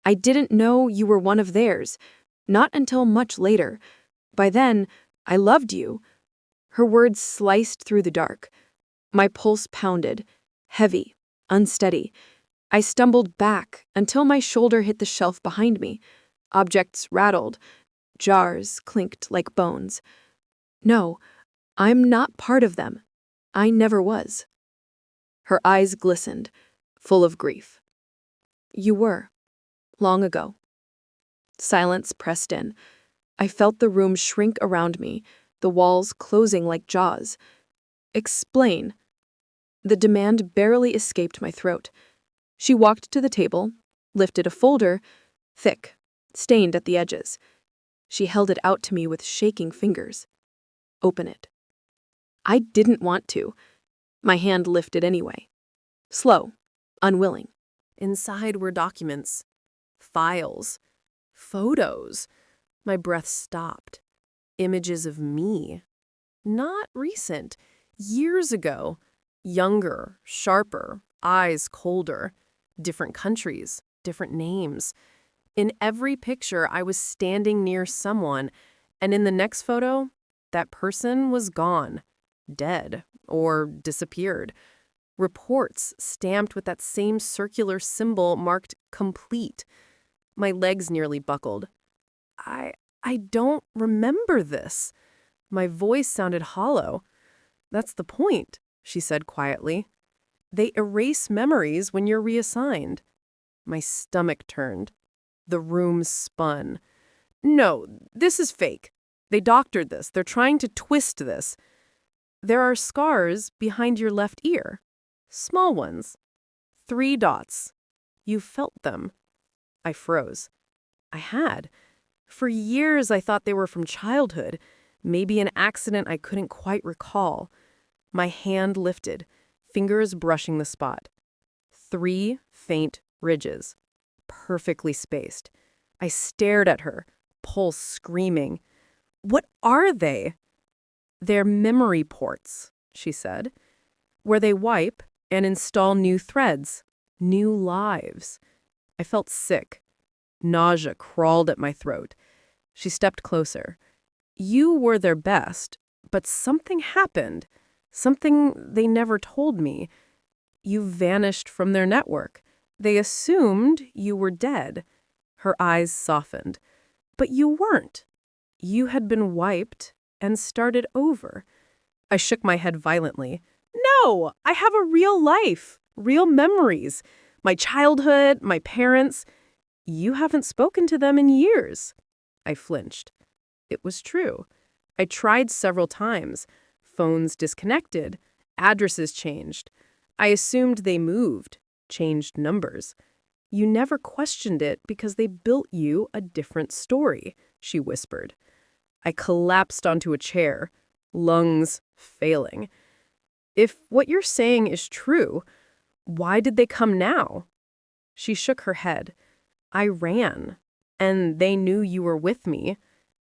I didn't know you were one of theirs. Not until much later. By then, I loved you. Her words sliced through the dark. My pulse pounded, heavy, unsteady. I stumbled back until my shoulder hit the shelf behind me. Objects rattled. Jars clinked like bones. No, I'm not part of them. I never was. Her eyes glistened, full of grief. You were, long ago. Silence pressed in. I felt the room shrink around me, the walls closing like jaws. Explain. The demand barely escaped my throat. She walked to the table, lifted a folder, thick, stained at the edges. She held it out to me with shaking fingers. Open it. I didn't want to. My hand lifted anyway. Slow, unwilling. Inside were documents, files, photos. My breath stopped. Images of me. Not recent. Years ago. Younger, sharper, eyes colder. Different countries, different names. In every picture, I was standing near someone, and in the next photo, that person was gone, dead, or disappeared. Reports stamped with that same circular symbol marked complete. My legs nearly buckled. I don't remember this. My voice sounded hollow. That's the point, she said quietly. They erase memories when you're reassigned. My stomach turned. The room spun. No, this is fake. They doctored this. They're trying to twist this. There are scars behind your left ear. Small ones. 3 dots. You felt them. I froze. I had. For years I thought they were from childhood, maybe an accident I couldn't quite recall. My hand lifted, fingers brushing the spot. 3 faint ridges, perfectly spaced. I stared at her, pulse screaming. What are they? They're memory ports, she said, where they wipe and install new threads, new lives. I felt sick. Nausea crawled at my throat. She stepped closer. You were their best, but something happened. Something they never told me. You vanished from their network. They assumed you were dead. Her eyes softened. But you weren't. You had been wiped and started over. I shook my head violently. No, I have a real life, real memories. My childhood, my parents. You haven't spoken to them in years. I flinched. It was true. I tried several times. Phones disconnected. Addresses changed. I assumed they moved, changed numbers. You never questioned it because they built you a different story, she whispered. I collapsed onto a chair, lungs failing. If what you're saying is true, why did they come now? She shook her head. I ran, and they knew you were with me.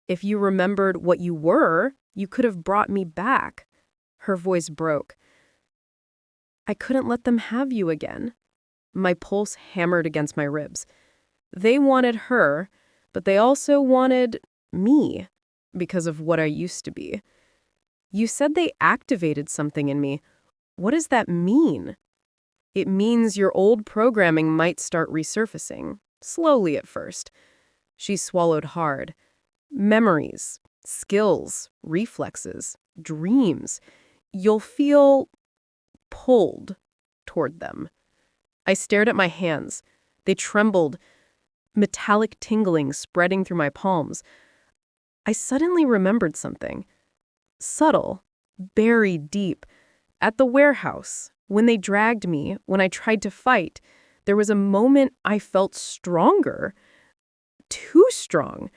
If you remembered what you were, you could have brought me back. Her voice broke. I couldn't let them have you again. My pulse hammered against my ribs. They wanted her, but they also wanted me because of what I used to be. You said they activated something in me. What does that mean? It means your old programming might start resurfacing, slowly at first. She swallowed hard. Memories, skills, reflexes, dreams. You'll feel pulled toward them. I stared at my hands. They trembled, metallic tingling spreading through my palms. I suddenly remembered something. Subtle, buried deep. At the warehouse, when they dragged me, when I tried to fight, there was a moment I felt stronger. Too strong.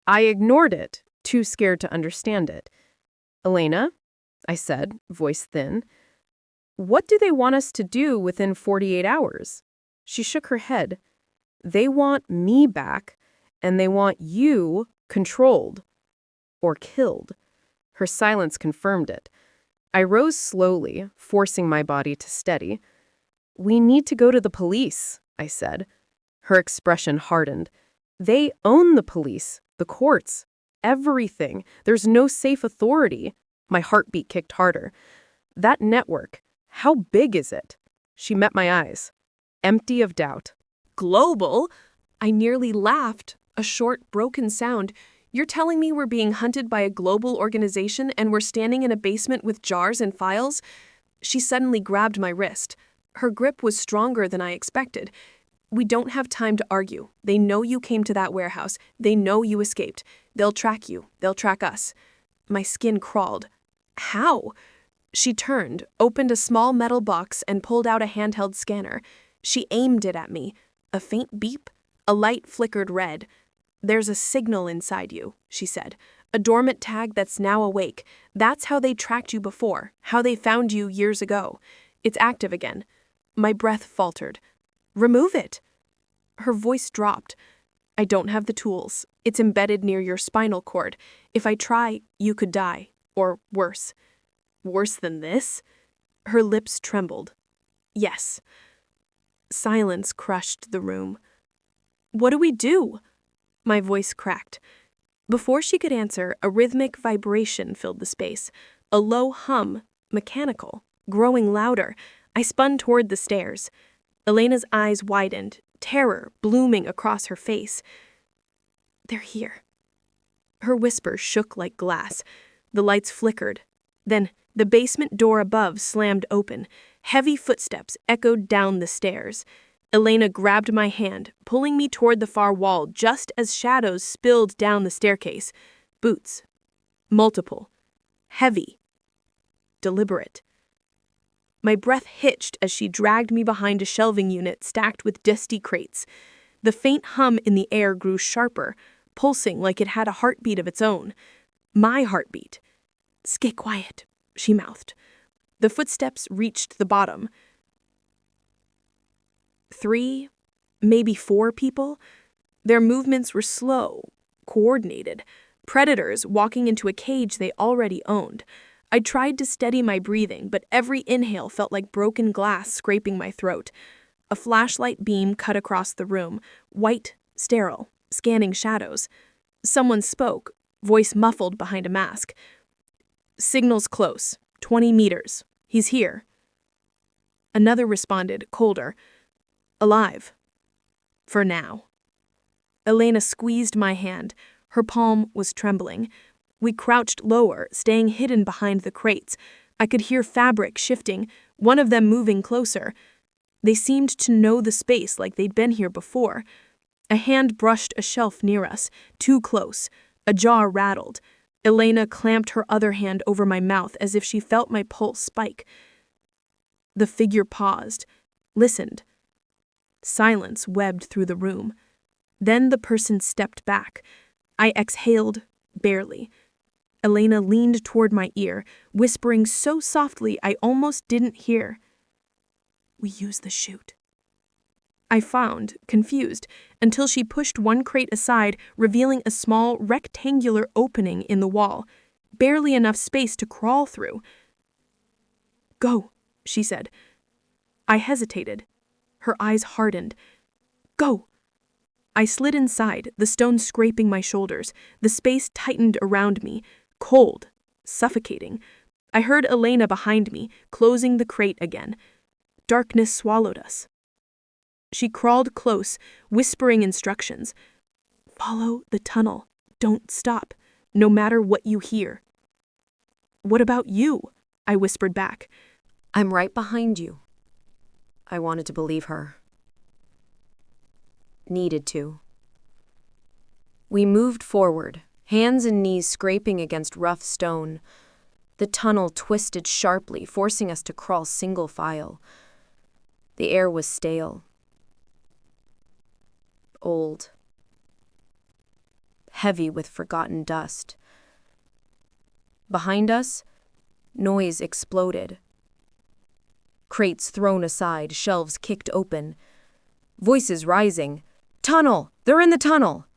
I ignored it, too scared to understand it. Elena, I said, voice thin, what do they want us to do within 48 hours? She shook her head. They want me back, and they want you controlled or killed. Her silence confirmed it. I rose slowly, forcing my body to steady. We need to go to the police, I said. Her expression hardened. They own the police, the courts, everything. There's no safe authority. My heartbeat kicked harder. That network, how big is it? She met my eyes, empty of doubt. Global? I nearly laughed, a short, broken sound. You're telling me we're being hunted by a global organization and we're standing in a basement with jars and files? She suddenly grabbed my wrist. Her grip was stronger than I expected. We don't have time to argue. They know you came to that warehouse. They know you escaped. They'll track you. They'll track us. My skin crawled. How? She turned, opened a small metal box, and pulled out a handheld scanner. She aimed it at me. A faint beep. A light flickered red. There's a signal inside you, she said. A dormant tag that's now awake. That's how they tracked you before, how they found you years ago. It's active again. My breath faltered. Remove it. Her voice dropped. I don't have the tools. It's embedded near your spinal cord. If I try, you could die. Or worse. Worse than this? Her lips trembled. Yes. Silence crushed the room. What do we do? My voice cracked. Before she could answer, a rhythmic vibration filled the space. A low hum, mechanical, growing louder. I spun toward the stairs. Elena's eyes widened, terror blooming across her face. "They're here." Her whisper shook like glass. The lights flickered. Then the basement door above slammed open. Heavy footsteps echoed down the stairs. Elena grabbed my hand, pulling me toward the far wall just as shadows spilled down the staircase. Boots. Multiple. Heavy. Deliberate. My breath hitched as she dragged me behind a shelving unit stacked with dusty crates. The faint hum in the air grew sharper, pulsing like it had a heartbeat of its own. My heartbeat. "Stay quiet," she mouthed. The footsteps reached the bottom. 3, maybe 4 people. Their movements were slow, coordinated. Predators walking into a cage they already owned. I tried to steady my breathing, but every inhale felt like broken glass scraping my throat. A flashlight beam cut across the room, white, sterile, scanning shadows. Someone spoke, voice muffled behind a mask. "Signal's close, 20 meters. He's here." Another responded, colder. "Alive. For now." Elena squeezed my hand. Her palm was trembling. We crouched lower, staying hidden behind the crates. I could hear fabric shifting, one of them moving closer. They seemed to know the space like they'd been here before. A hand brushed a shelf near us, too close. A jaw rattled. Elena clamped her other hand over my mouth as if she felt my pulse spike. The figure paused, listened. Silence webbed through the room. Then the person stepped back. I exhaled, barely. Elena leaned toward my ear, whispering so softly I almost didn't hear. "We use the chute." I frowned, confused, until she pushed one crate aside, revealing a small, rectangular opening in the wall, barely enough space to crawl through. "Go," she said. I hesitated. Her eyes hardened. "Go." I slid inside, the stone scraping my shoulders. The space tightened around me, cold, suffocating. I heard Elena behind me, closing the crate again. Darkness swallowed us. She crawled close, whispering instructions. "Follow the tunnel. Don't stop, no matter what you hear." "What about you?" I whispered back. "I'm right behind you." I wanted to believe her. Needed to. We moved forward, hands and knees scraping against rough stone. The tunnel twisted sharply, forcing us to crawl single file. The air was stale. Old. Heavy with forgotten dust. Behind us, noise exploded. Crates thrown aside, shelves kicked open. Voices rising. "Tunnel! They're in the tunnel!"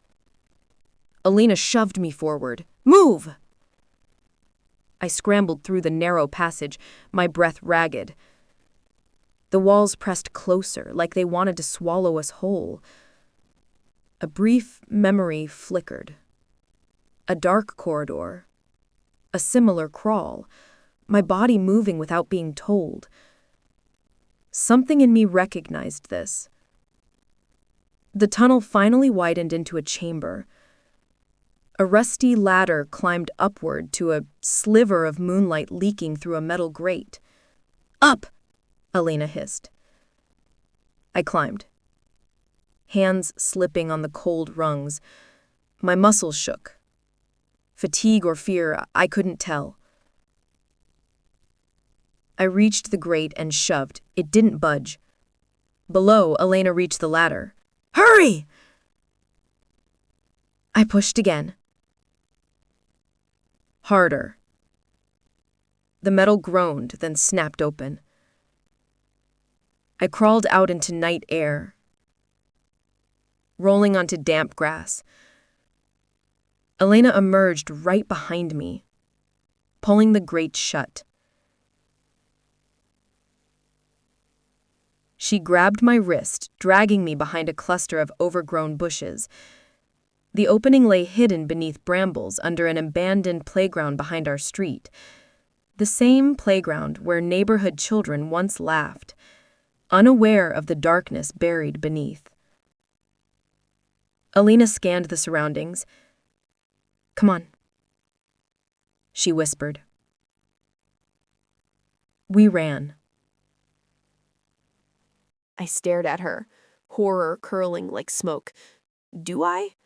Elena shoved me forward. "Move!" I scrambled through the narrow passage, my breath ragged. The walls pressed closer, like they wanted to swallow us whole. A brief memory flickered. A dark corridor. A similar crawl. My body moving without being told. Something in me recognized this. The tunnel finally widened into a chamber. A rusty ladder climbed upward to a sliver of moonlight leaking through a metal grate. "Up!" Elena hissed. I climbed. Hands slipping on the cold rungs. My muscles shook. Fatigue or fear, I couldn't tell. I reached the grate and shoved. It didn't budge. Below, Elena reached the ladder. "Hurry!" I pushed again. Harder. The metal groaned, then snapped open. I crawled out into night air, rolling onto damp grass. Elena emerged right behind me, pulling the grate shut. She grabbed my wrist, dragging me behind a cluster of overgrown bushes. The opening lay hidden beneath brambles under an abandoned playground behind our street. The same playground where neighborhood children once laughed, unaware of the darkness buried beneath. Alina scanned the surroundings. "Come on," she whispered. We ran. I stared at her, horror curling like smoke. "Do I?"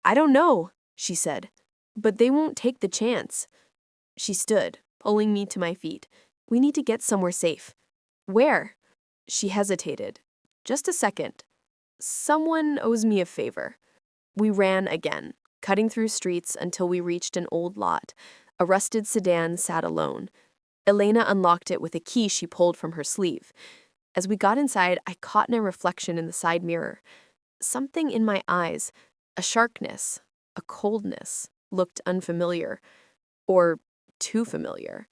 "I don't know," she said, "but they won't take the chance." She stood, pulling me to my feet. "We need to get somewhere safe." "Where?" She hesitated. "Just a second. Someone owes me a favor." We ran again, cutting through streets until we reached an old lot. A rusted sedan sat alone. Elena unlocked it with a key she pulled from her sleeve. As we got inside, I caught a reflection in the side mirror. Something in my eyes, a sharpness, a coldness, looked unfamiliar. Or too familiar.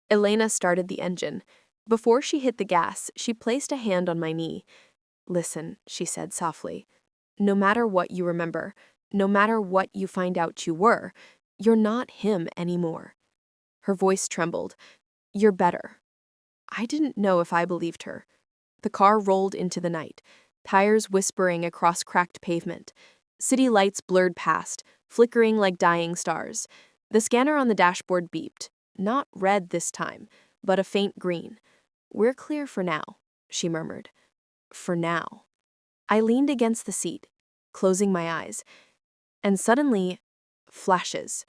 Elena started the engine. Before she hit the gas, she placed a hand on my knee. "Listen," she said softly. "No matter what you remember, no matter what you find out you were, you're not him anymore." Her voice trembled. "You're better." I didn't know if I believed her. The car rolled into the night, tires whispering across cracked pavement. City lights blurred past, flickering like dying stars. The scanner on the dashboard beeped. Not red this time, but a faint green. "We're clear for now," she murmured. "For now." I leaned against the seat, closing my eyes. And suddenly, flashes.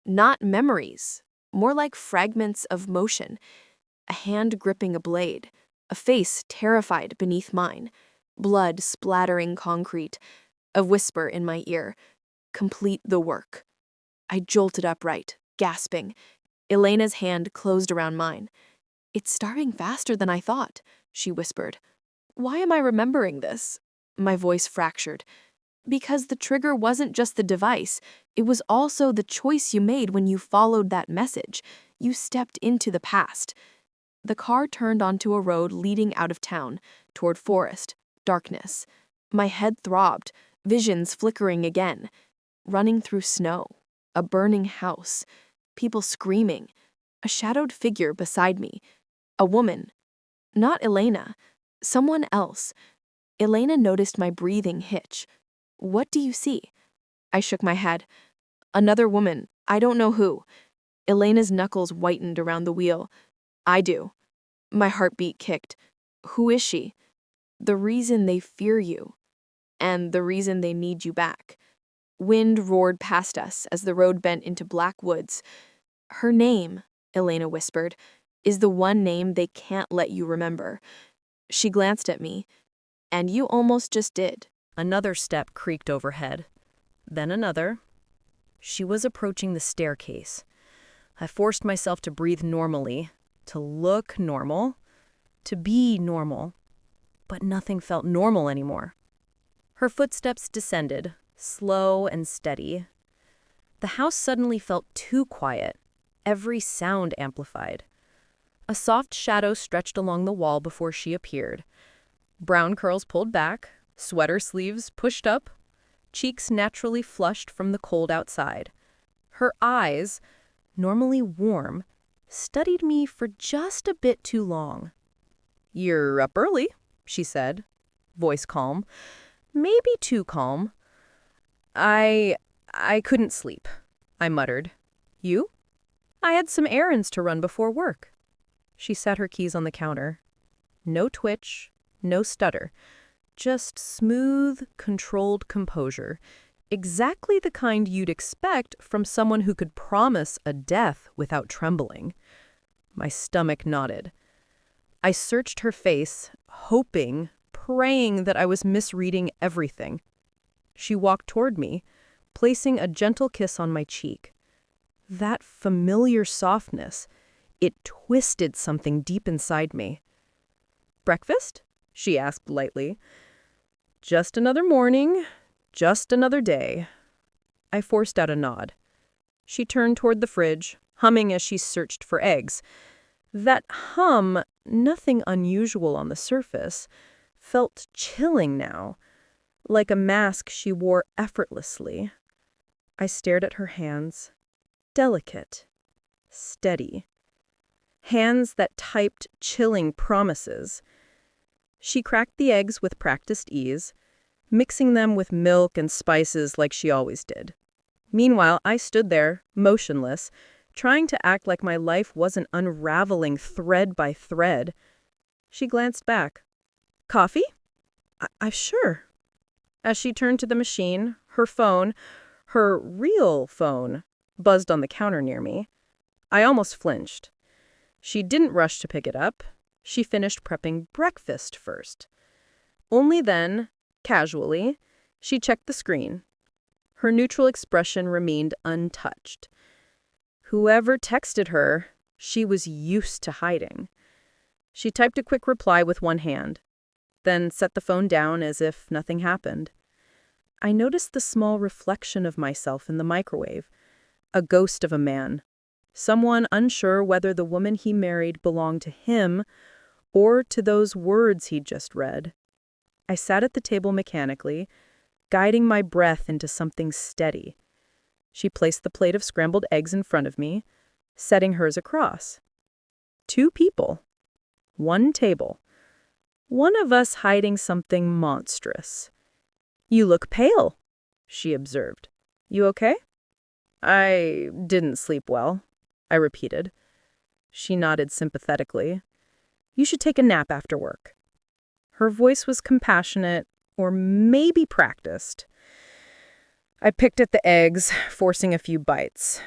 Not memories, more like fragments of motion. A hand gripping a blade, a face terrified beneath mine, blood splattering concrete, a whisper in my ear, "Complete the work." I jolted upright, gasping. Elena's hand closed around mine. "It's starting faster than I thought," she whispered. "Why am I remembering this?" My voice fractured. "Because the trigger wasn't just the device, it was also the choice you made when you followed that message. You stepped into the past." The car turned onto a road leading out of town, toward forest, darkness. My head throbbed, visions flickering again. Running through snow, a burning house, people screaming, a shadowed figure beside me. A woman. Not Elena. Someone else. Elena noticed my breathing hitch. "What do you see?" I shook my head. "Another woman. I don't know who." Elena's knuckles whitened around the wheel. "I do." My heartbeat kicked. "Who is she?" "The reason they fear you. And the reason they need you back." Wind roared past us as the road bent into black woods. "Her name," Elena whispered, "is the one name they can't let you remember." She glanced at me. "And you almost just did." Another step creaked overhead. Then another. She was approaching the staircase. I forced myself to breathe normally, to look normal, to be normal. But nothing felt normal anymore. Her footsteps descended, slow and steady. The house suddenly felt too quiet, every sound amplified. A soft shadow stretched along the wall before she appeared. Brown curls pulled back, sweater sleeves pushed up, cheeks naturally flushed from the cold outside. Her eyes, normally warm, studied me for just a bit too long. "You're up early," she said, voice calm. Maybe too calm. I couldn't sleep," I muttered. "You?" "I had some errands to run before work." She set her keys on the counter. No twitch, no stutter. Just smooth, controlled composure. Exactly the kind you'd expect from someone who could promise a death without trembling. My stomach knotted. I searched her face, hoping, praying that I was misreading everything. She walked toward me, placing a gentle kiss on my cheek. That familiar softness, it twisted something deep inside me. "Breakfast?" she asked lightly. "Just another morning, just another day." I forced out a nod. She turned toward the fridge, humming as she searched for eggs. That hum, nothing unusual on the surface, felt chilling now, like a mask she wore effortlessly. I stared at her hands, delicate, steady. hands that typed chilling promises. She cracked the eggs with practiced ease, mixing them with milk and spices like she always did. Meanwhile, I stood there, motionless, trying to act like my life wasn't unraveling thread by thread. She glanced back. Coffee? I sure. As she turned to the machine, her phone, her real phone, buzzed on the counter near me. I almost flinched. She didn't rush to pick it up. She finished prepping breakfast first. Only then, casually, she checked the screen. Her neutral expression remained untouched. Whoever texted her, she was used to hiding. She typed a quick reply with one hand, then set the phone down as if nothing happened. I noticed the small reflection of myself in the microwave, a ghost of a man, someone unsure whether the woman he married belonged to him or to those words he'd just read. I sat at the table mechanically, guiding my breath into something steady. She placed the plate of scrambled eggs in front of me, setting hers across. 2 people. 1 table. One of us hiding something monstrous. "You look pale," she observed. "You okay?" "I didn't sleep well," I repeated. She nodded sympathetically. "You should take a nap after work." Her voice was compassionate, or maybe practiced. I picked at the eggs, forcing a few bites.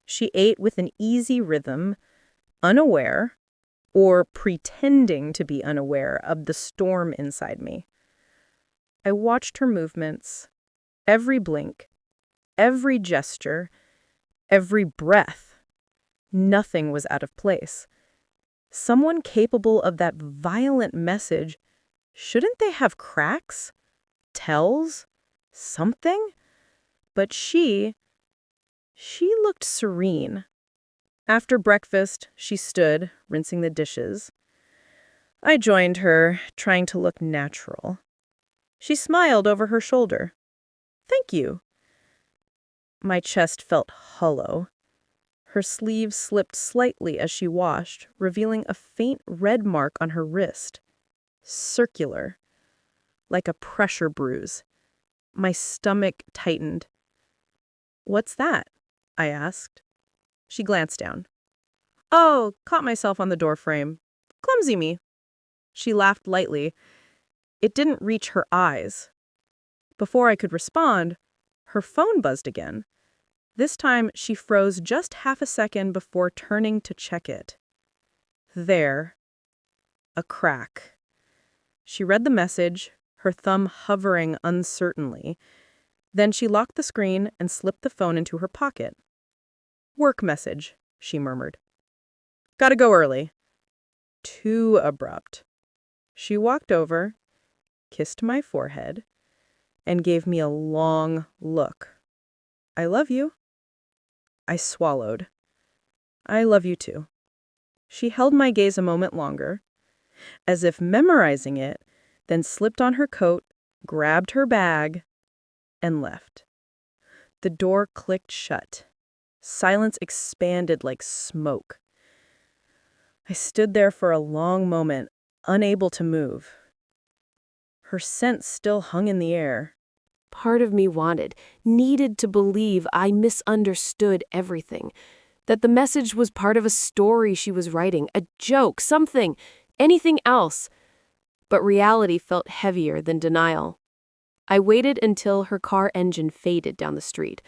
She ate with an easy rhythm, unaware, or pretending to be unaware of the storm inside me. I watched her movements, every blink, every gesture, every breath. Nothing was out of place. Someone capable of that violent message, shouldn't they have cracks? Tells? Something? But she looked serene. After breakfast, she stood, rinsing the dishes. I joined her, trying to look natural. She smiled over her shoulder. "Thank you." My chest felt hollow. Her sleeve slipped slightly as she washed, revealing a faint red mark on her wrist. Circular, like a pressure bruise. My stomach tightened. "What's that?" I asked. She glanced down. "Oh, caught myself on the doorframe. Clumsy me." She laughed lightly. It didn't reach her eyes. Before I could respond, her phone buzzed again. This time, she froze just half a second before turning to check it. There. A crack. She read the message, her thumb hovering uncertainly. Then she locked the screen and slipped the phone into her pocket. "Work message," she murmured. "Gotta go early." Too abrupt. She walked over, kissed my forehead, and gave me a long look. "I love you." I swallowed. "I love you too." She held my gaze a moment longer, as if memorizing it, then slipped on her coat, grabbed her bag, and left. The door clicked shut. Silence expanded like smoke. I stood there for a long moment, unable to move. Her scent still hung in the air. Part of me needed to believe I misunderstood everything, that the message was part of a story she was writing, a joke, something, anything else. But reality felt heavier than denial. I waited until her car engine faded down the street.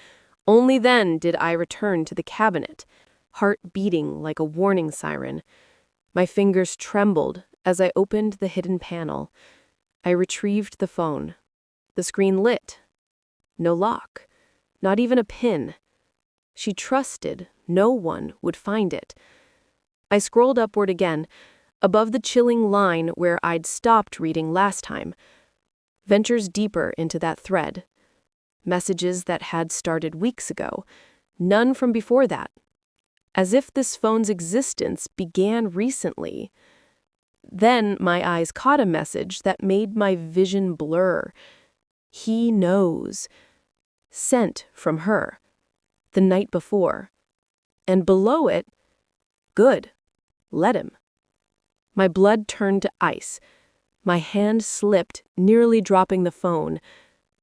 Only then did I return to the cabinet, heart beating like a warning siren. My fingers trembled as I opened the hidden panel. I retrieved the phone. The screen lit. No lock. Not even a pin. She trusted no one would find it. I scrolled upward again, above the chilling line where I'd stopped reading last time. Ventures deeper into that thread. Messages that had started weeks ago. None from before that. As if this phone's existence began recently. Then my eyes caught a message that made my vision blur. "He knows." Sent from her. The night before. And below it, "Good. let him. My blood turned to ice. My hand slipped, nearly dropping the phone.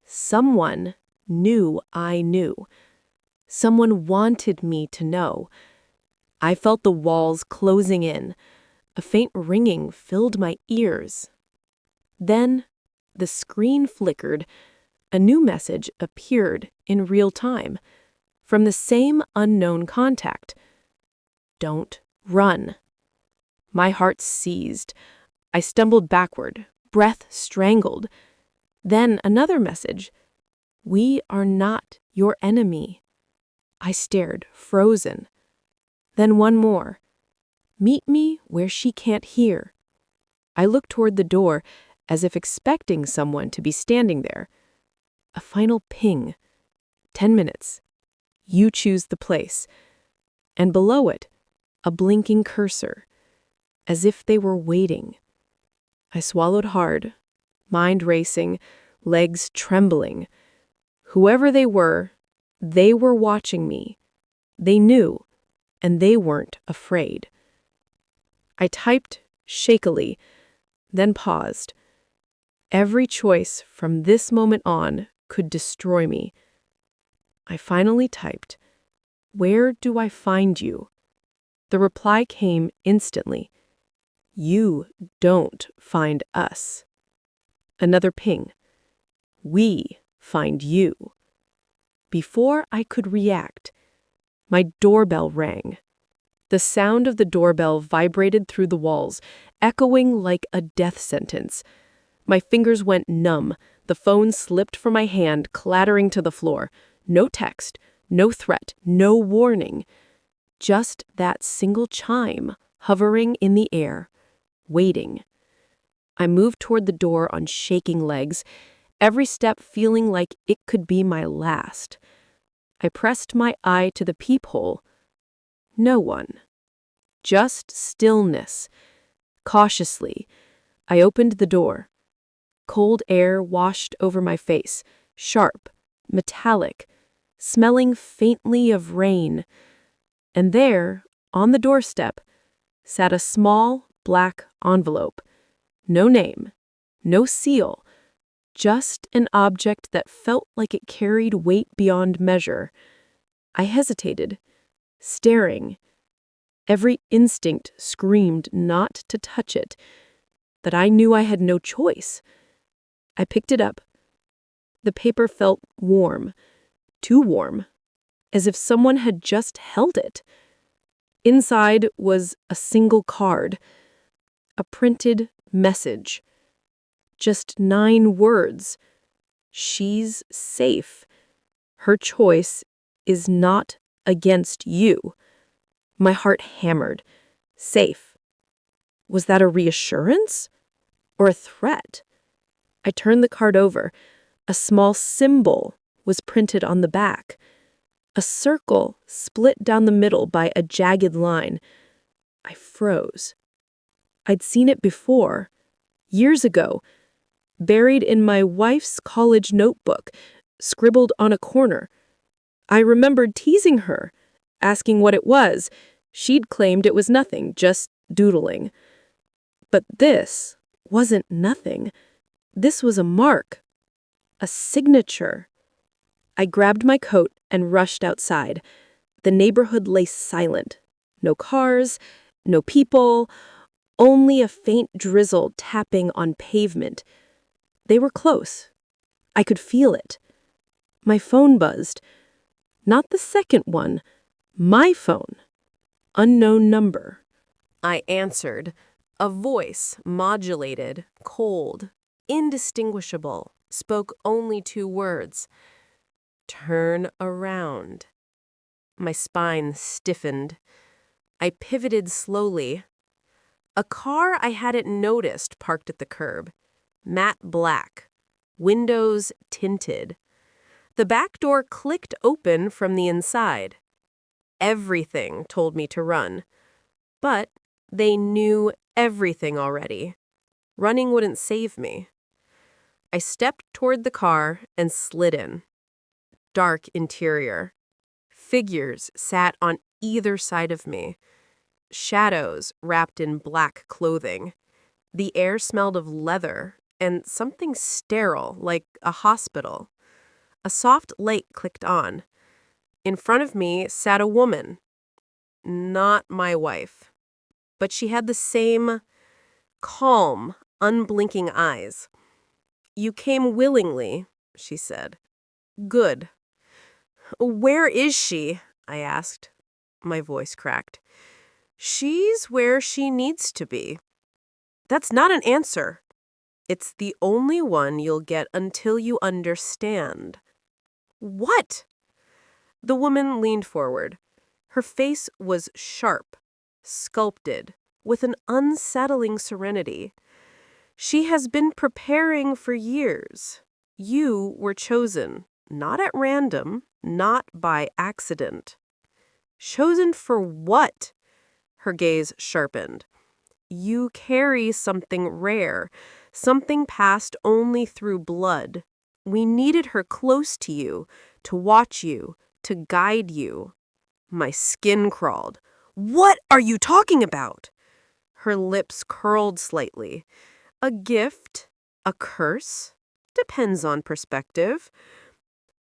Someone knew I knew. Someone wanted me to know. I felt the walls closing in. A faint ringing filled my ears. Then the screen flickered. A new message appeared in real time from the same unknown contact. Don't run. My heart seized. I stumbled backward, breath strangled. Then another message. We are not your enemy. I stared, frozen. Then one more. Meet me where she can't hear. I looked toward the door, as if expecting someone to be standing there. A final ping. 10 minutes. You choose the place. And below it, a blinking cursor, as if they were waiting. I swallowed hard, mind racing, legs trembling. Whoever they were watching me. They knew, and they weren't afraid. I typed shakily, then paused. Every choice from this moment on could destroy me. I finally typed, "Where do I find you?" The reply came instantly. You don't find us. Another ping. We find you. Before I could react, my doorbell rang. The sound of the doorbell vibrated through the walls, echoing like a death sentence. My fingers went numb. The phone slipped from my hand, clattering to the floor. No text, no threat, no warning. Just that single chime hovering in the air, waiting. I moved toward the door on shaking legs, every step feeling like it could be my last. I pressed my eye to the peephole. No one. Just stillness. Cautiously, I opened the door. Cold air washed over my face, sharp, metallic, smelling faintly of rain. And there, on the doorstep, sat a small, black envelope. No name, no seal, just an object that felt like it carried weight beyond measure. I hesitated, staring. Every instinct screamed not to touch it, but I knew I had no choice. I picked it up. The paper felt warm, too warm, as if someone had just held it. Inside was a single card, a printed message. Just 9 words. She's safe. Her choice is not against you. My heart hammered. Safe. Was that a reassurance? Or a threat? I turned the card over. A small symbol was printed on the back. A circle split down the middle by a jagged line. I froze. I'd seen it before, years ago, buried in my wife's college notebook, scribbled on a corner. I remembered teasing her, asking what it was. She'd claimed it was nothing, just doodling. But this wasn't nothing. This was a mark, a signature. I grabbed my coat and rushed outside. The neighborhood lay silent. No cars, no people, only a faint drizzle tapping on pavement. They were close. I could feel it. My phone buzzed. Not the second one. My phone. Unknown number. I answered. A voice, modulated, cold, indistinguishable, spoke only 2 words. Turn around. My spine stiffened. I pivoted slowly. A car I hadn't noticed parked at the curb. Matte black. Windows tinted. The back door clicked open from the inside. Everything told me to run. But they knew everything already. Running wouldn't save me. I stepped toward the car and slid in. Dark interior. Figures sat on either side of me. shadows wrapped in black clothing. The air smelled of leather and something sterile, like a hospital. A soft light clicked on. In front of me sat a woman. Not my wife. But she had the same calm, unblinking eyes. "You came willingly," she said. "Good." "Where is she?" I asked. My voice cracked. "She's where she needs to be." "That's not an answer." "It's the only one you'll get until you understand." "What?" The woman leaned forward. Her face was sharp, sculpted, with an unsettling serenity. "She has been preparing for years. You were chosen, not at random, not by accident." "Chosen for what?" Her gaze sharpened. "You carry something rare, something passed only through blood. We needed her close to you, to watch you, to guide you." My skin crawled. "What are you talking about?" Her lips curled slightly. "A gift? A curse? Depends on perspective."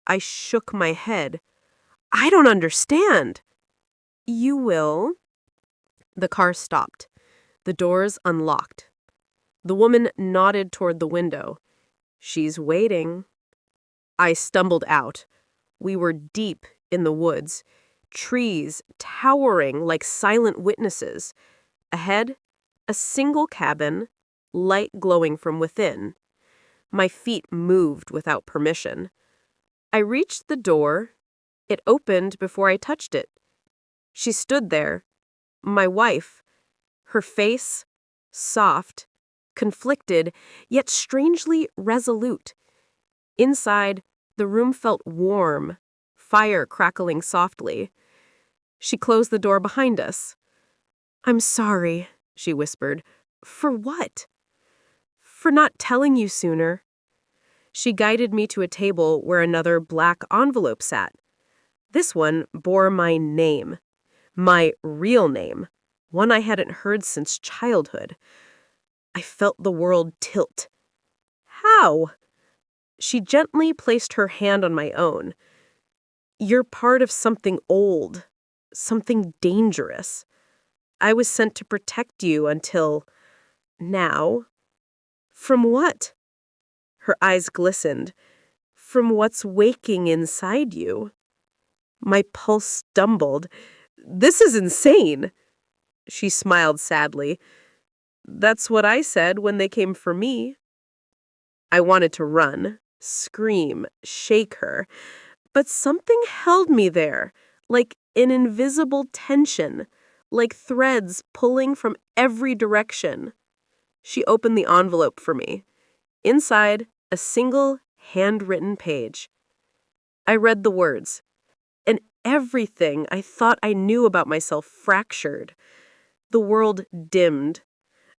I shook my head. "I don't understand." "You will." The car stopped. The doors unlocked. The woman nodded toward the window. "She's waiting." I stumbled out. We were deep in the woods, trees towering like silent witnesses. Ahead, a single cabin, light glowing from within. My feet moved without permission. I reached the door. It opened before I touched it. She stood there, my wife, her face soft, conflicted, yet strangely resolute. Inside, the room felt warm, fire crackling softly. She closed the door behind us. "I'm sorry," she whispered. "For what?" "For not telling you sooner." She guided me to a table where another black envelope sat. This one bore my name, my real name, one I hadn't heard since childhood. I felt the world tilt. "How?" She gently placed her hand on my own. "You're part of something old, something dangerous. I was sent to protect you until now." "From what?" Her eyes glistened. "From what's waking inside you." My pulse stumbled. "This is insane." She smiled sadly. "That's what I said when they came for me." I wanted to run, scream, shake her, but something held me there, like an invisible tension, like threads pulling from every direction. She opened the envelope for me. Inside, a single handwritten page. I read the words, and everything I thought I knew about myself fractured. The world dimmed.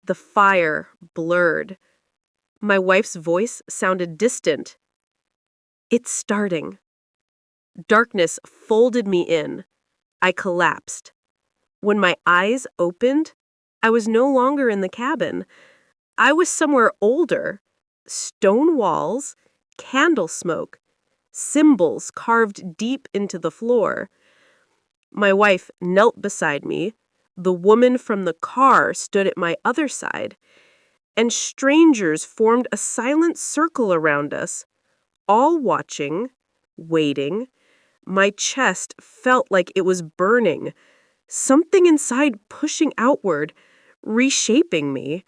The fire blurred. My wife's voice sounded distant. "It's starting." Darkness folded me in. I collapsed. When my eyes opened, I was no longer in the cabin. I was somewhere older. Stone walls, candle smoke, symbols carved deep into the floor. My wife knelt beside me. The woman from the car stood at my other side. And strangers formed a silent circle around us, all watching, waiting. My chest felt like it was burning, something inside pushing outward, reshaping me.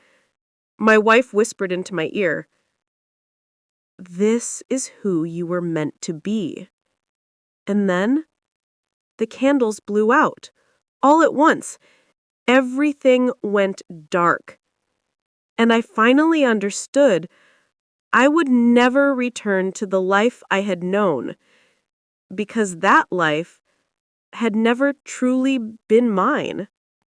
My wife whispered into my ear, "This is who you were meant to be." And then the candles blew out, all at once. Everything went dark. And I finally understood I would never return to the life I had known, because that life had never truly been mine.